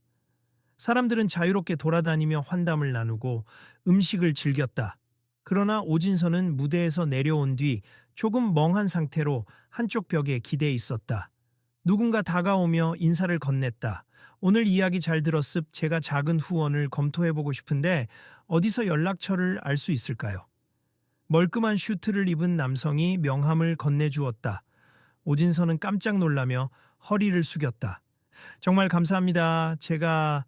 사람들은 자유롭게 돌아다니며 환담을 나누고 음식을 즐겼다. 그러나 오진서는 무대에서 내려온 뒤 조금 멍한 상태로 한쪽 벽에 기대 있었다. 누군가 다가오며 인사를 건넸다. 오늘 이야기 잘 들었습. 제가 작은 후원을 검토해보고 싶은데 어디서 연락처를 알 수 있을까요? 멀끔한 슈트를 입은 남성이 명함을 건네주었다. 오진서는 깜짝 놀라며 허리를 숙였다. 정말 감사합니다. 제가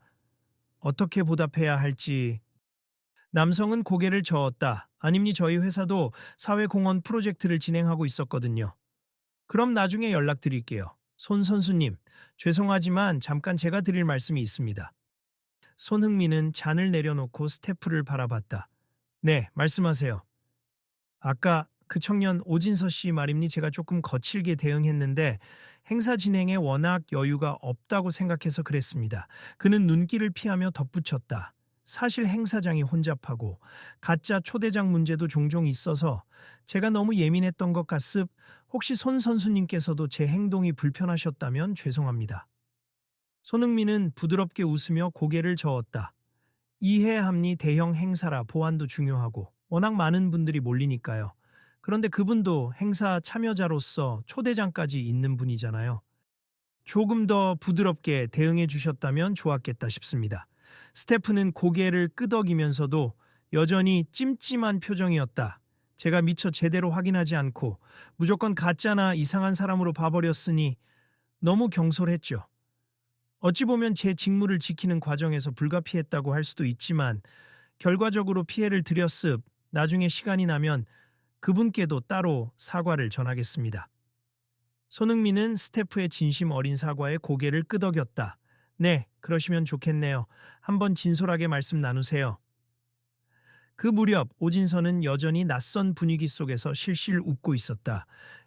어떻게 보답해야 할지. 남성은 고개를 저었다. 아닙니 저희 회사도 사회공헌 프로젝트를 진행하고 있었거든요. 그럼 나중에 연락드릴게요. 손 선수님, 죄송하지만 잠깐 제가 드릴 말씀이 있습니다. 손흥민은 잔을 내려놓고 스태프를 바라봤다. 네, 말씀하세요. 아까 그 청년 오진서 씨 말입니 제가 조금 거칠게 대응했는데 행사 진행에 워낙 여유가 없다고 생각해서 그랬습니다. 그는 눈길을 피하며 덧붙였다. 사실 행사장이 혼잡하고 가짜 초대장 문제도 종종 있어서 제가 너무 예민했던 것 같습. 혹시 손 선수님께서도 제 행동이 불편하셨다면 죄송합니다. 손흥민은 부드럽게 웃으며 고개를 저었다. 이해합니 대형 행사라 보안도 중요하고 워낙 많은 분들이 몰리니까요. 그런데 그분도 행사 참여자로서 초대장까지 있는 분이잖아요. 조금 더 부드럽게 대응해 주셨다면 좋았겠다 싶습니다. 스태프는 고개를 끄덕이면서도 여전히 찜찜한 표정이었다. 제가 미처 제대로 확인하지 않고 무조건 가짜나 이상한 사람으로 봐버렸으니 너무 경솔했죠. 어찌 보면 제 직무를 지키는 과정에서 불가피했다고 할 수도 있지만 결과적으로 피해를 드렸습. 나중에 시간이 나면 그분께도 따로 사과를 전하겠습니다. 손흥민은 스태프의 진심 어린 사과에 고개를 끄덕였다. 네, 그러시면 좋겠네요. 한번 진솔하게 말씀 나누세요. 그 무렵 오진서는 여전히 낯선 분위기 속에서 실실 웃고 있었다.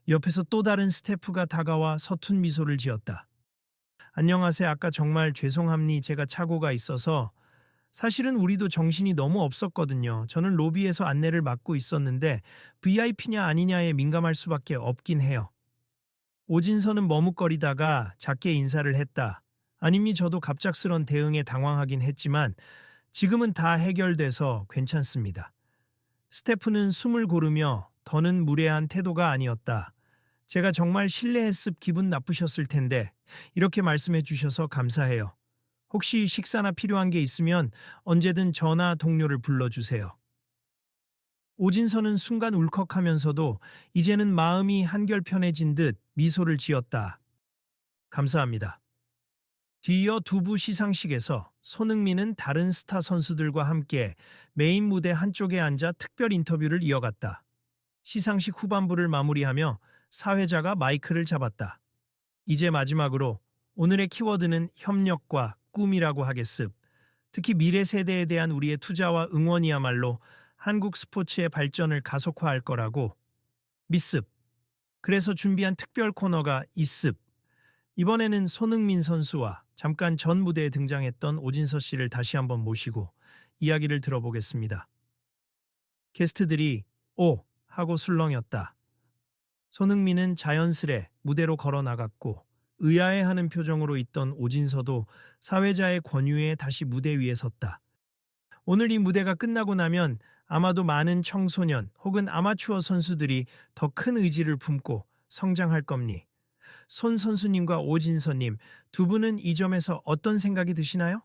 옆에서 또 다른 스태프가 다가와 서툰 미소를 지었다. 안녕하세요. 아까 정말 죄송합니. 제가 착오가 있어서 사실은 우리도 정신이 너무 없었거든요. 저는 로비에서 안내를 맡고 있었는데 VIP냐 아니냐에 민감할 수밖에 없긴 해요. 오진서는 머뭇거리다가 작게 인사를 했다. 아님니 저도 갑작스런 대응에 당황하긴 했지만 지금은 다 해결돼서 괜찮습니다. 스태프는 숨을 고르며 더는 무례한 태도가 아니었다. 제가 정말 실례했습 기분 나쁘셨을 텐데 이렇게 말씀해 주셔서 감사해요. 혹시 식사나 필요한 게 있으면 언제든 저나 동료를 불러주세요. 오진서는 순간 울컥하면서도 이제는 마음이 한결 편해진 듯 미소를 지었다. 감사합니다. 뒤이어 두부 시상식에서 손흥민은 다른 스타 선수들과 함께 메인 무대 한쪽에 앉아 특별 인터뷰를 이어갔다. 시상식 후반부를 마무리하며 사회자가 마이크를 잡았다. 이제 마지막으로 오늘의 키워드는 협력과 꿈이라고 하겠습. 특히 미래 세대에 대한 우리의 투자와 응원이야말로 한국 스포츠의 발전을 가속화할 거라고 믿습. 그래서 준비한 특별 코너가 있습. 이번에는 손흥민 선수와 잠깐 전 무대에 등장했던 오진서 씨를 다시 한번 모시고 이야기를 들어보겠습니다. 게스트들이 오 하고 술렁였다. 손흥민은 자연스레 무대로 걸어 나갔고 의아해하는 표정으로 있던 오진서도 사회자의 권유에 다시 무대 위에 섰다. 오늘 이 무대가 끝나고 나면 아마도 많은 청소년 혹은 아마추어 선수들이 더 큰 의지를 품고 성장할 겁니. 손 선수님과 오진서님 두 분은 이 점에서 어떤 생각이 드시나요?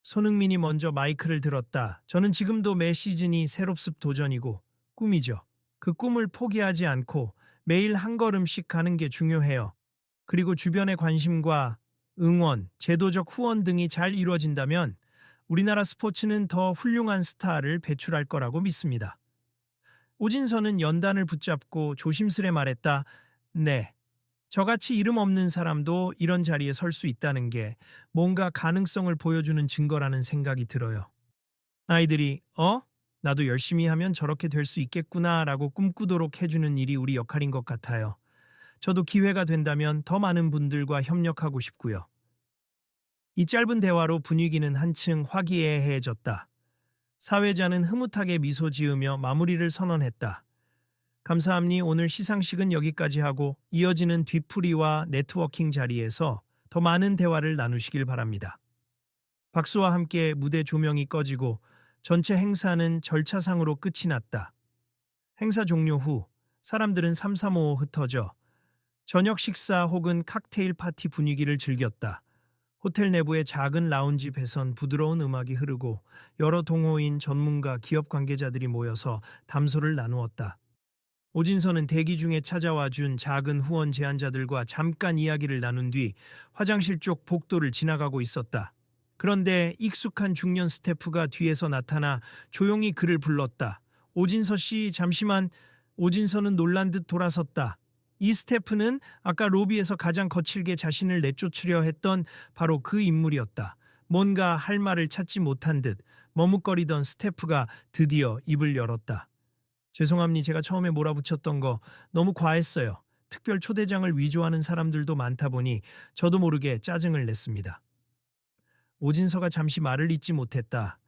손흥민이 먼저 마이크를 들었다. 저는 지금도 매 시즌이 새롭습 도전이고 꿈이죠. 그 꿈을 포기하지 않고 매일 한 걸음씩 가는 게 중요해요. 그리고 주변의 관심과 응원, 제도적 후원 등이 잘 이루어진다면 우리나라 스포츠는 더 훌륭한 스타를 배출할 거라고 믿습니다. 오진서는 연단을 붙잡고 조심스레 말했다. 네. 저같이 이름 없는 사람도 이런 자리에 설 수 있다는 게 뭔가 가능성을 보여주는 증거라는 생각이 들어요. 아이들이, 나도 열심히 하면 저렇게 될 수 있겠구나라고 꿈꾸도록 해주는 일이 우리 역할인 것 같아요. 저도 기회가 된다면 더 많은 분들과 협력하고 싶고요. 이 짧은 대화로 분위기는 한층 화기애애해졌다. 사회자는 흐뭇하게 미소 지으며 마무리를 선언했다. 감사합니 오늘 시상식은 여기까지 하고 이어지는 뒤풀이와 네트워킹 자리에서 더 많은 대화를 나누시길 바랍니다. 박수와 함께 무대 조명이 꺼지고 전체 행사는 절차상으로 끝이 났다. 행사 종료 후 사람들은 삼삼오오 흩어져 저녁 식사 혹은 칵테일 파티 분위기를 즐겼다. 호텔 내부의 작은 라운지 배선 부드러운 음악이 흐르고 여러 동호인, 전문가, 기업 관계자들이 모여서 담소를 나누었다. 오진서는 대기 중에 찾아와 준 작은 후원 제안자들과 잠깐 이야기를 나눈 뒤 화장실 쪽 복도를 지나가고 있었다. 그런데 익숙한 중년 스태프가 뒤에서 나타나 조용히 그를 불렀다. 오진서 씨, 잠시만. 오진서는 놀란 듯 돌아섰다. 이 스태프는 아까 로비에서 가장 거칠게 자신을 내쫓으려 했던 바로 그 인물이었다. 뭔가 할 말을 찾지 못한 듯 머뭇거리던 스태프가 드디어 입을 열었다. 죄송합니 제가 처음에 몰아붙였던 거 너무 과했어요. 특별 초대장을 위조하는 사람들도 많다 보니 저도 모르게 짜증을 냈습니다. 오진서가 잠시 말을 잇지 못했다.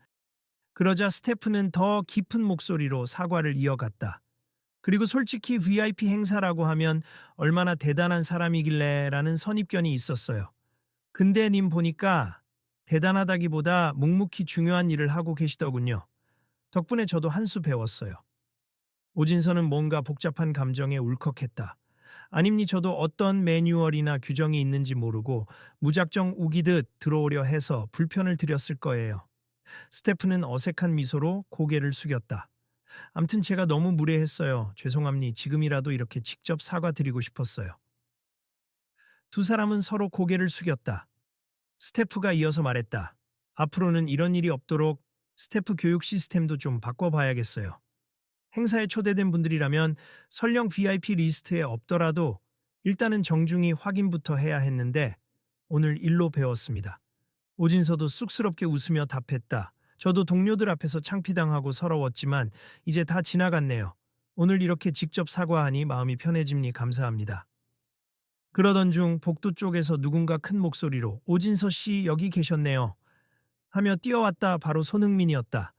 그러자 스태프는 더 깊은 목소리로 사과를 이어갔다. 그리고 솔직히 VIP 행사라고 하면 얼마나 대단한 사람이길래 라는 선입견이 있었어요. 근데 님 보니까 대단하다기보다 묵묵히 중요한 일을 하고 계시더군요. 덕분에 저도 한 수 배웠어요. 오진서는 뭔가 복잡한 감정에 울컥했다. 아닙니 저도 어떤 매뉴얼이나 규정이 있는지 모르고 무작정 우기듯 들어오려 해서 불편을 드렸을 거예요. 스태프는 어색한 미소로 고개를 숙였다. 암튼 제가 너무 무례했어요. 죄송합니 지금이라도 이렇게 직접 사과드리고 싶었어요. 두 사람은 서로 고개를 숙였다. 스태프가 이어서 말했다. 앞으로는 이런 일이 없도록 스태프 교육 시스템도 좀 바꿔봐야겠어요. 행사에 초대된 분들이라면 설령 VIP 리스트에 없더라도 일단은 정중히 확인부터 해야 했는데 오늘 일로 배웠습니다. 오진서도 쑥스럽게 웃으며 답했다. 저도 동료들 앞에서 창피당하고 서러웠지만 이제 다 지나갔네요. 오늘 이렇게 직접 사과하니 마음이 편해집니 감사합니다. 그러던 중 복도 쪽에서 누군가 큰 목소리로 오진서 씨 여기 계셨네요. 하며 뛰어왔다 바로 손흥민이었다.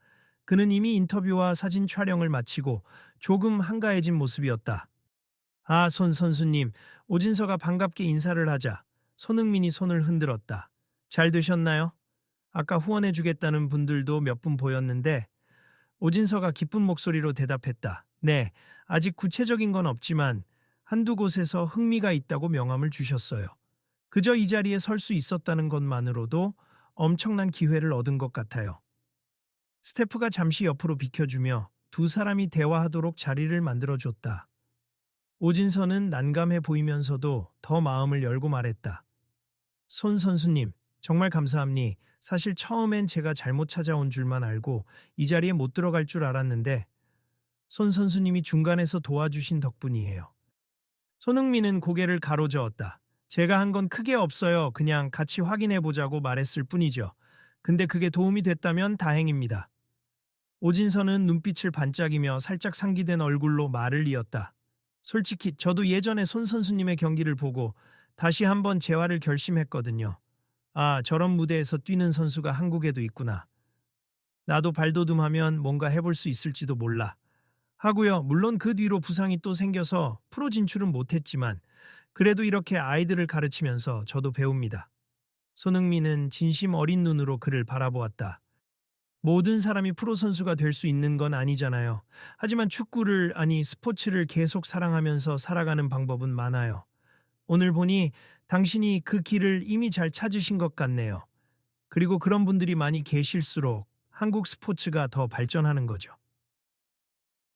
그는 이미 인터뷰와 사진 촬영을 마치고 조금 한가해진 모습이었다. 아, 손 선수님, 오진서가 반갑게 인사를 하자 손흥민이 손을 흔들었다. 잘 되셨나요? 아까 후원해주겠다는 분들도 몇 분 보였는데 오진서가 기쁜 목소리로 대답했다. 네, 아직 구체적인 건 없지만 한두 곳에서 흥미가 있다고 명함을 주셨어요. 그저 이 자리에 설 수 있었다는 것만으로도 엄청난 기회를 얻은 것 같아요. 스태프가 잠시 옆으로 비켜주며 두 사람이 대화하도록 자리를 만들어줬다. 오진서는 난감해 보이면서도 더 마음을 열고 말했다. 손 선수님, 정말 감사합니. 사실 처음엔 제가 잘못 찾아온 줄만 알고 이 자리에 못 들어갈 줄 알았는데 손 선수님이 중간에서 도와주신 덕분이에요. 손흥민은 고개를 가로저었다. 제가 한 건 크게 없어요. 그냥 같이 확인해 보자고 말했을 뿐이죠. 근데 그게 도움이 됐다면 다행입니다. 오진서는 눈빛을 반짝이며 살짝 상기된 얼굴로 말을 이었다. 솔직히 저도 예전에 손 선수님의 경기를 보고 다시 한번 재활을 결심했거든요. 아, 저런 무대에서 뛰는 선수가 한국에도 있구나. 나도 발돋움하면 뭔가 해볼 수 있을지도 몰라. 하고요. 물론 그 뒤로 부상이 또 생겨서 프로 진출은 못했지만 그래도 이렇게 아이들을 가르치면서 저도 배웁니다. 손흥민은 진심 어린 눈으로 그를 바라보았다. 모든 사람이 프로 선수가 될 수 있는 건 아니잖아요. 하지만 축구를, 아니 스포츠를 계속 사랑하면서 살아가는 방법은 많아요. 오늘 보니 당신이 그 길을 이미 잘 찾으신 것 같네요. 그리고 그런 분들이 많이 계실수록 한국 스포츠가 더 발전하는 거죠.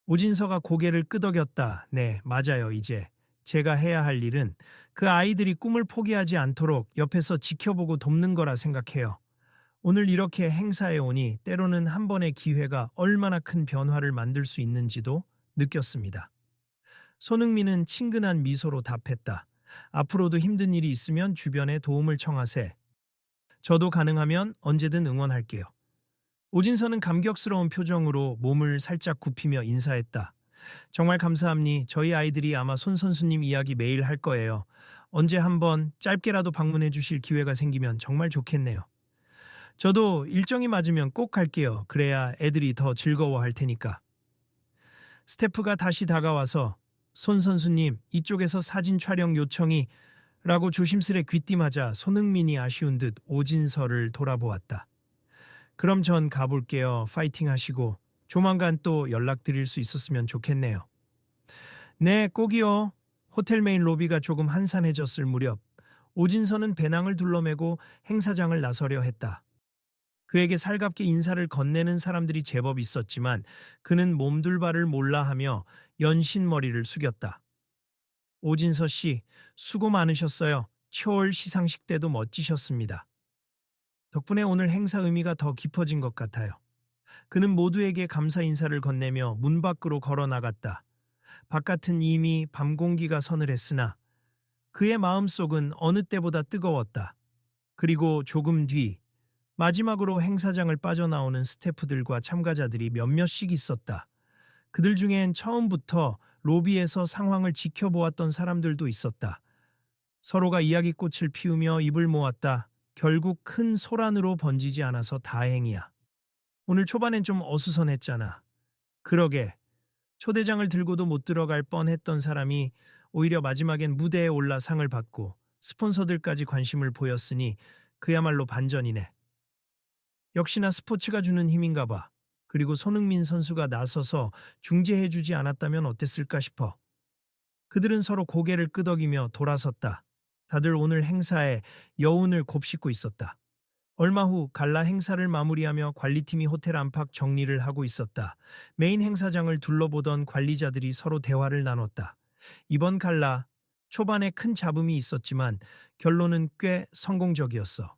오진서가 고개를 끄덕였다. 네, 맞아요. 이제 제가 해야 할 일은 그 아이들이 꿈을 포기하지 않도록 옆에서 지켜보고 돕는 거라 생각해요. 오늘 이렇게 행사에 오니 때로는 한 번의 기회가 얼마나 큰 변화를 만들 수 있는지도 느꼈습니다. 손흥민은 친근한 미소로 답했다. 앞으로도 힘든 일이 있으면 주변에 도움을 청하세. 저도 가능하면 언제든 응원할게요. 오진서는 감격스러운 표정으로 몸을 살짝 굽히며 인사했다. 정말 감사합니. 저희 아이들이 아마 손 선수님 이야기 매일 할 거예요. 언제 한번 짧게라도 방문해 주실 기회가 생기면 정말 좋겠네요. 저도 일정이 맞으면 꼭 갈게요. 그래야 애들이 더 즐거워할 테니까. 스태프가 다시 다가와서 손 선수님 이쪽에서 사진 촬영 요청이 라고 조심스레 귀띔하자 손흥민이 아쉬운 듯 오진서를 돌아보았다. 그럼 전 가볼게요. 파이팅 하시고 조만간 또 연락드릴 수 있었으면 좋겠네요. 네, 꼭이요. 호텔 메인 로비가 조금 한산해졌을 무렵 오진서는 배낭을 둘러매고 행사장을 나서려 했다. 그에게 살갑게 인사를 건네는 사람들이 제법 있었지만 그는 몸둘 바를 몰라 하며 연신 머리를 숙였다. 오진서 씨, 수고 많으셨어요. 초월 시상식 때도 멋지셨습니다. 덕분에 오늘 행사 의미가 더 깊어진 것 같아요. 그는 모두에게 감사 인사를 건네며 문 밖으로 걸어 나갔다. 바깥은 이미 밤 공기가 서늘했으나 그의 마음속은 어느 때보다 뜨거웠다. 그리고 조금 뒤 마지막으로 행사장을 빠져나오는 스태프들과 참가자들이 몇몇씩 있었다. 그들 중엔 처음부터 로비에서 상황을 지켜보았던 사람들도 있었다. 서로가 이야기꽃을 피우며 입을 모았다. 결국 큰 소란으로 번지지 않아서 다행이야. 오늘 초반엔 좀 어수선했잖아. 그러게. 초대장을 들고도 못 들어갈 뻔했던 사람이 오히려 마지막엔 무대에 올라 상을 받고 스폰서들까지 관심을 보였으니 그야말로 반전이네. 역시나 스포츠가 주는 힘인가 봐. 그리고 손흥민 선수가 나서서 중재해주지 않았다면 어땠을까 싶어. 그들은 서로 고개를 끄덕이며 돌아섰다. 다들 오늘 행사에 여운을 곱씹고 있었다. 얼마 후 갈라 행사를 마무리하며 관리팀이 호텔 안팎 정리를 하고 있었다. 메인 행사장을 둘러보던 관리자들이 서로 대화를 나눴다. 이번 갈라 초반에 큰 잡음이 있었지만 결론은 꽤 성공적이었어.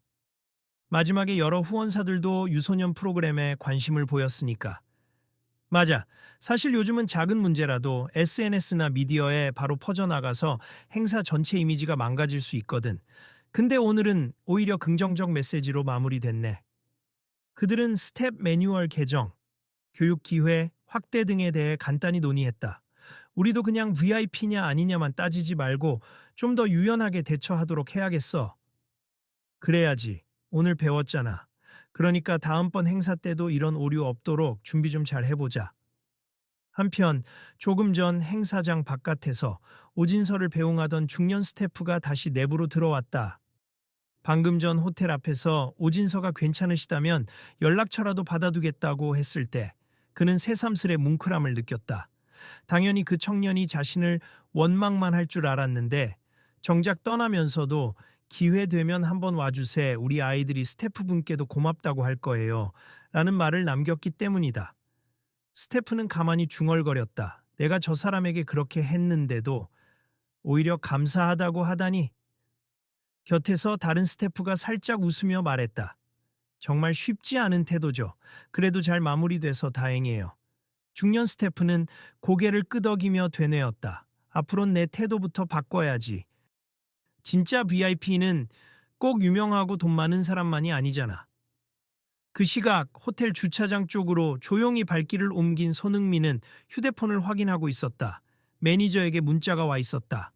마지막에 여러 후원사들도 유소년 프로그램에 관심을 보였으니까. 맞아. 사실 요즘은 작은 문제라도 SNS나 미디어에 바로 퍼져나가서 행사 전체 이미지가 망가질 수 있거든. 근데 오늘은 오히려 긍정적 메시지로 마무리됐네. 그들은 스텝 매뉴얼 개정, 교육 기회, 확대 등에 대해 간단히 논의했다. 우리도 그냥 VIP냐 아니냐만 따지지 말고 좀 더 유연하게 대처하도록 해야겠어. 그래야지. 오늘 배웠잖아. 그러니까 다음번 행사 때도 이런 오류 없도록 준비 좀 잘 해보자. 한편 조금 전 행사장 바깥에서 오진서를 배웅하던 중년 스태프가 다시 내부로 들어왔다. 방금 전 호텔 앞에서 오진서가 괜찮으시다면 연락처라도 받아두겠다고 했을 때 그는 새삼스레 뭉클함을 느꼈다. 당연히 그 청년이 자신을 원망만 할 줄 알았는데 정작 떠나면서도 기회 되면 한번 와주세. 우리 아이들이 스태프분께도 고맙다고 할 거예요. 라는 말을 남겼기 때문이다. 스태프는 가만히 중얼거렸다. 내가 저 사람에게 그렇게 했는데도 오히려 감사하다고 하다니. 곁에서 다른 스태프가 살짝 웃으며 말했다. 정말 쉽지 않은 태도죠. 그래도 잘 마무리돼서 다행이에요. 중년 스태프는 고개를 끄덕이며 되뇌었다. 앞으론 내 태도부터 바꿔야지. 진짜 VIP는 꼭 유명하고 돈 많은 사람만이 아니잖아. 그 시각 호텔 주차장 쪽으로 조용히 발길을 옮긴 손흥민은 휴대폰을 확인하고 있었다. 매니저에게 문자가 와 있었다.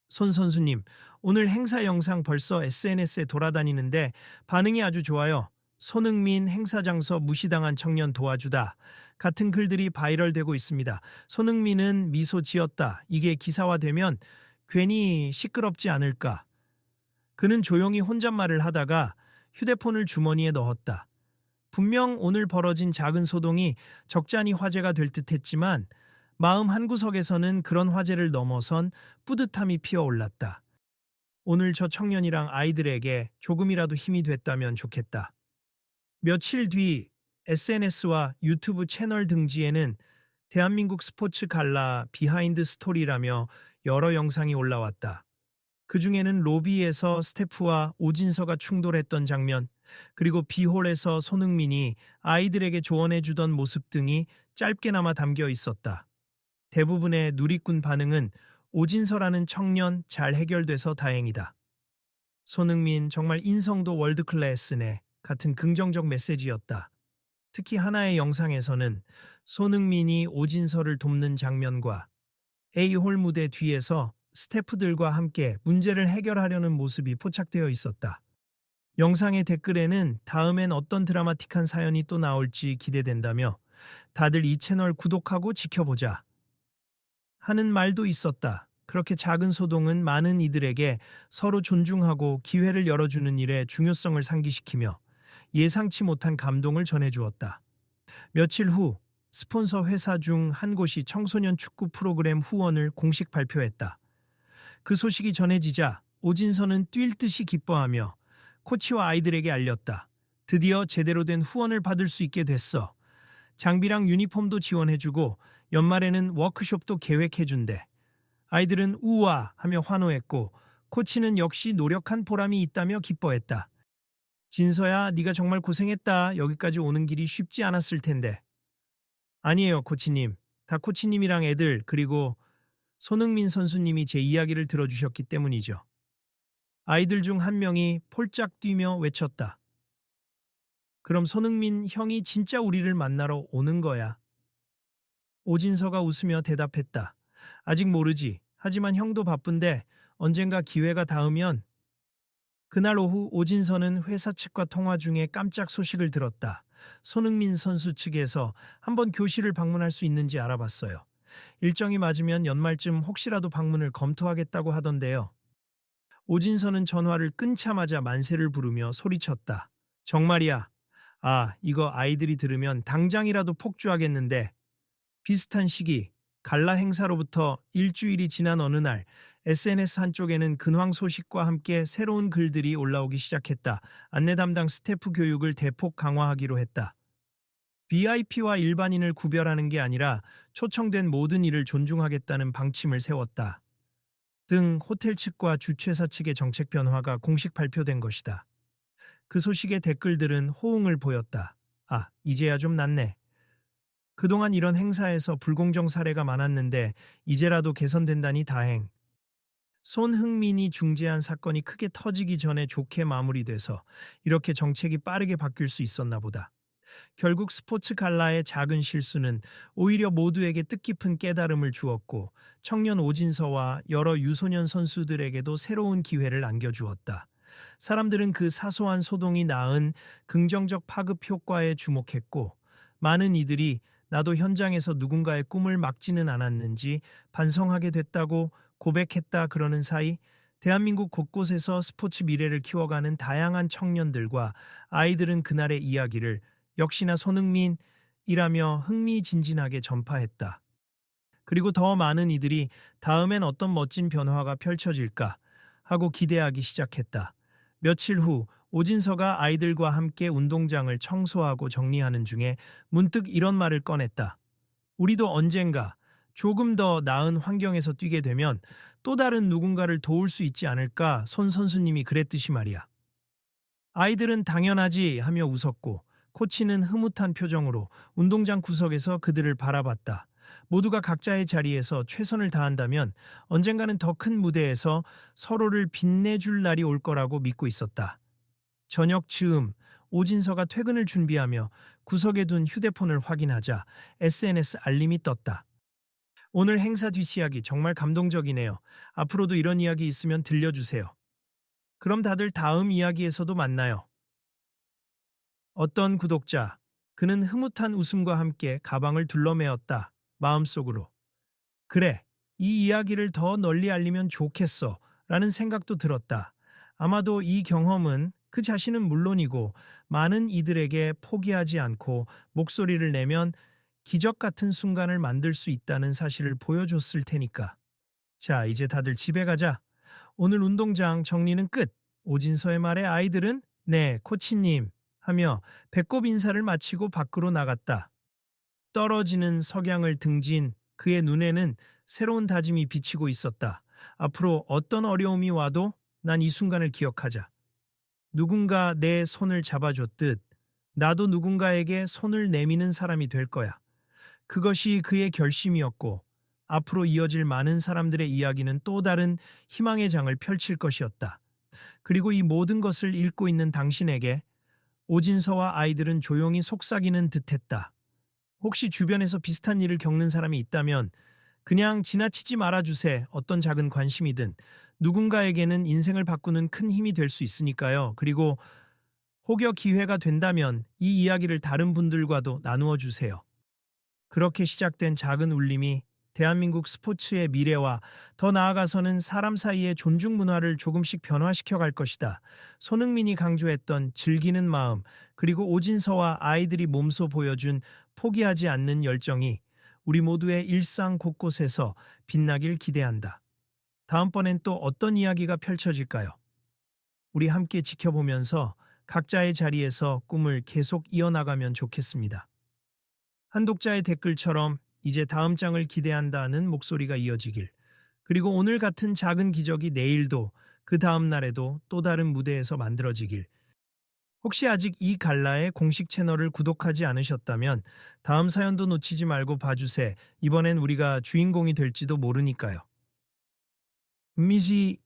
손 선수님, 오늘 행사 영상 벌써 SNS에 돌아다니는데 반응이 아주 좋아요. 손흥민 행사장서 무시당한 청년 도와주다. 같은 글들이 바이럴되고 있습니다. 손흥민은 미소 지었다. 이게 기사화되면 괜히 시끄럽지 않을까. 그는 조용히 혼잣말을 하다가 휴대폰을 주머니에 넣었다. 분명 오늘 벌어진 작은 소동이 적잖이 화제가 될 듯했지만 마음 한구석에서는 그런 화제를 넘어선 뿌듯함이 피어올랐다. 오늘 저 청년이랑 아이들에게 조금이라도 힘이 됐다면 좋겠다. 며칠 뒤 SNS와 유튜브 채널 등지에는 대한민국 스포츠 갈라 비하인드 스토리라며 여러 영상이 올라왔다. 그 중에는 로비에서 스태프와 오진서가 충돌했던 장면, 그리고 비홀에서 손흥민이 아이들에게 조언해주던 모습 등이 짧게나마 담겨 있었다. 대부분의 누리꾼 반응은 오진서라는 청년 잘 해결돼서 다행이다. 손흥민 정말 인성도 월드클래스네 같은 긍정적 메시지였다. 특히 하나의 영상에서는 손흥민이 오진서를 돕는 장면과 A홀 무대 뒤에서 스태프들과 함께 문제를 해결하려는 모습이 포착되어 있었다. 영상의 댓글에는 다음엔 어떤 드라마틱한 사연이 또 나올지 기대된다며 다들 이 채널 구독하고 지켜보자 하는 말도 있었다. 그렇게 작은 소동은 많은 이들에게 서로 존중하고 기회를 열어주는 일의 중요성을 상기시키며 예상치 못한 감동을 전해주었다. 며칠 후 스폰서 회사 중 한 곳이 청소년 축구 프로그램 후원을 공식 발표했다. 그 소식이 전해지자 오진서는 뛸 듯이 기뻐하며 코치와 아이들에게 알렸다. 드디어 제대로 된 후원을 받을 수 있게 됐어. 장비랑 유니폼도 지원해주고 연말에는 워크숍도 계획해준대. 아이들은 우와 하며 환호했고 코치는 역시 노력한 보람이 있다며 기뻐했다. 진서야, 네가 정말 고생했다. 여기까지 오는 길이 쉽지 않았을 텐데. 아니에요, 코치님. 다 코치님이랑 애들 그리고 손흥민 선수님이 제 이야기를 들어주셨기 때문이죠. 아이들 중 한 명이 폴짝 뛰며 외쳤다. 그럼 손흥민 형이 진짜 우리를 만나러 오는 거야. 오진서가 웃으며 대답했다. 아직 모르지. 하지만 형도 바쁜데 언젠가 기회가 닿으면. 그날 오후 오진서는 회사 측과 통화 중에 깜짝 소식을 들었다. 손흥민 선수 측에서 한번 교실을 방문할 수 있는지 알아봤어요. 일정이 맞으면 연말쯤 혹시라도 방문을 검토하겠다고 하던데요. 오진서는 전화를 끊자마자 만세를 부르며 소리쳤다. 정말이야. 아, 이거 아이들이 들으면 당장이라도 폭주하겠는데. 비슷한 시기 갈라 행사로부터 일주일이 지난 어느 날 SNS 한쪽에는 근황 소식과 함께 새로운 글들이 올라오기 시작했다. 안내 담당 스태프 교육을 대폭 강화하기로 했다. VIP와 일반인을 구별하는 게 아니라 초청된 모든 이를 존중하겠다는 방침을 세웠다. 등 호텔 측과 주최사 측의 정책 변화가 공식 발표된 것이다. 그 소식의 댓글들은 호응을 보였다. 아, 이제야 좀 낫네. 그동안 이런 행사에서 불공정 사례가 많았는데 이제라도 개선된다니 다행. 손흥민이 중재한 사건이 크게 터지기 전에 좋게 마무리돼서 이렇게 정책이 빠르게 바뀔 수 있었나 보다. 결국 스포츠 갈라의 작은 실수는 오히려 모두에게 뜻깊은 깨달음을 주었고 청년 오진서와 여러 유소년 선수들에게도 새로운 기회를 안겨주었다. 사람들은 그 사소한 소동이 낳은 긍정적 파급 효과에 주목했고 많은 이들이 나도 현장에서 누군가의 꿈을 막지는 않았는지 반성하게 됐다고 고백했다. 그러는 사이 대한민국 곳곳에서 스포츠 미래를 키워가는 다양한 청년들과 아이들은 그날의 이야기를 역시나 손흥민이라며 흥미진진하게 전파했다. 그리고 더 많은 이들이 다음엔 어떤 멋진 변화가 펼쳐질까 하고 기대하기 시작했다. 며칠 후 오진서가 아이들과 함께 운동장을 청소하고 정리하는 중에 문득 이런 말을 꺼냈다. 우리도 언젠가 조금 더 나은 환경에서 뛰게 되면 또 다른 누군가를 도울 수 있지 않을까. 손 선수님이 그랬듯이 말이야. 아이들은 당연하지 하며 웃었고 코치는 흐뭇한 표정으로 운동장 구석에서 그들을 바라봤다. 모두가 각자의 자리에서 최선을 다한다면 언젠가는 더 큰 무대에서 서로를 빛내줄 날이 올 거라고 믿고 있었다. 저녁 즈음 오진서가 퇴근을 준비하며 구석에 둔 휴대폰을 확인하자 SNS 알림이 떴다. 오늘 행사 뒷이야기 정말 감동적이네요. 앞으로도 이런 이야기 있으면 들려주세요. 그럼 다들 다음 이야기에서도 만나요. 어떤 구독자, 그는 흐뭇한 웃음과 함께 가방을 둘러매었다. 마음속으로. 그래, 이 이야기를 더 널리 알리면 좋겠어. 라는 생각도 들었다. 아마도 이 경험은 그 자신은 물론이고 많은 이들에게 포기하지 않고 목소리를 내면 기적 같은 순간을 만들 수 있다는 사실을 보여줬을 테니까. 자, 이제 다들 집에 가자. 오늘 운동장 정리는 끝. 오진서의 말에 아이들은 네, 코치님 하며 배꼽 인사를 마치고 밖으로 나갔다. 떨어지는 석양을 등진 그의 눈에는 새로운 다짐이 비치고 있었다. 앞으로 어떤 어려움이 와도 난 이 순간을 기억하자. 누군가 내 손을 잡아줬듯 나도 누군가에게 손을 내미는 사람이 될 거야. 그것이 그의 결심이었고 앞으로 이어질 많은 사람들의 이야기는 또 다른 희망의 장을 펼칠 것이었다. 그리고 이 모든 것을 읽고 있는 당신에게 오진서와 아이들은 조용히 속삭이는 듯했다. 혹시 주변에서 비슷한 일을 겪는 사람이 있다면 그냥 지나치지 말아주세. 어떤 작은 관심이든 누군가에게는 인생을 바꾸는 큰 힘이 될 수 있으니까요. 그리고 혹여 기회가 된다면 이 이야기를 다른 분들과도 나누어 주세요. 그렇게 시작된 작은 울림이 대한민국 스포츠의 미래와 더 나아가서는 사람 사이의 존중 문화를 조금씩 변화시켜 갈 것이다. 손흥민이 강조했던 즐기는 마음, 그리고 오진서와 아이들이 몸소 보여준 포기하지 않는 열정이 우리 모두의 일상 곳곳에서 빛나길 기대한다. 다음번엔 또 어떤 이야기가 펼쳐질까요? 우리 함께 지켜보면서 각자의 자리에서 꿈을 계속 이어나가면 좋겠습니다. 한 독자의 댓글처럼 이제 다음 장을 기대한다는 목소리가 이어지길. 그리고 오늘 같은 작은 기적이 내일도 그 다음 날에도 또 다른 무대에서 만들어지길. 혹시 아직 이 갈라의 공식 채널을 구독하지 않으셨다면 다음 사연도 놓치지 말고 봐주세. 이번엔 우리가 주인공이 될지도 모르니까요. 미지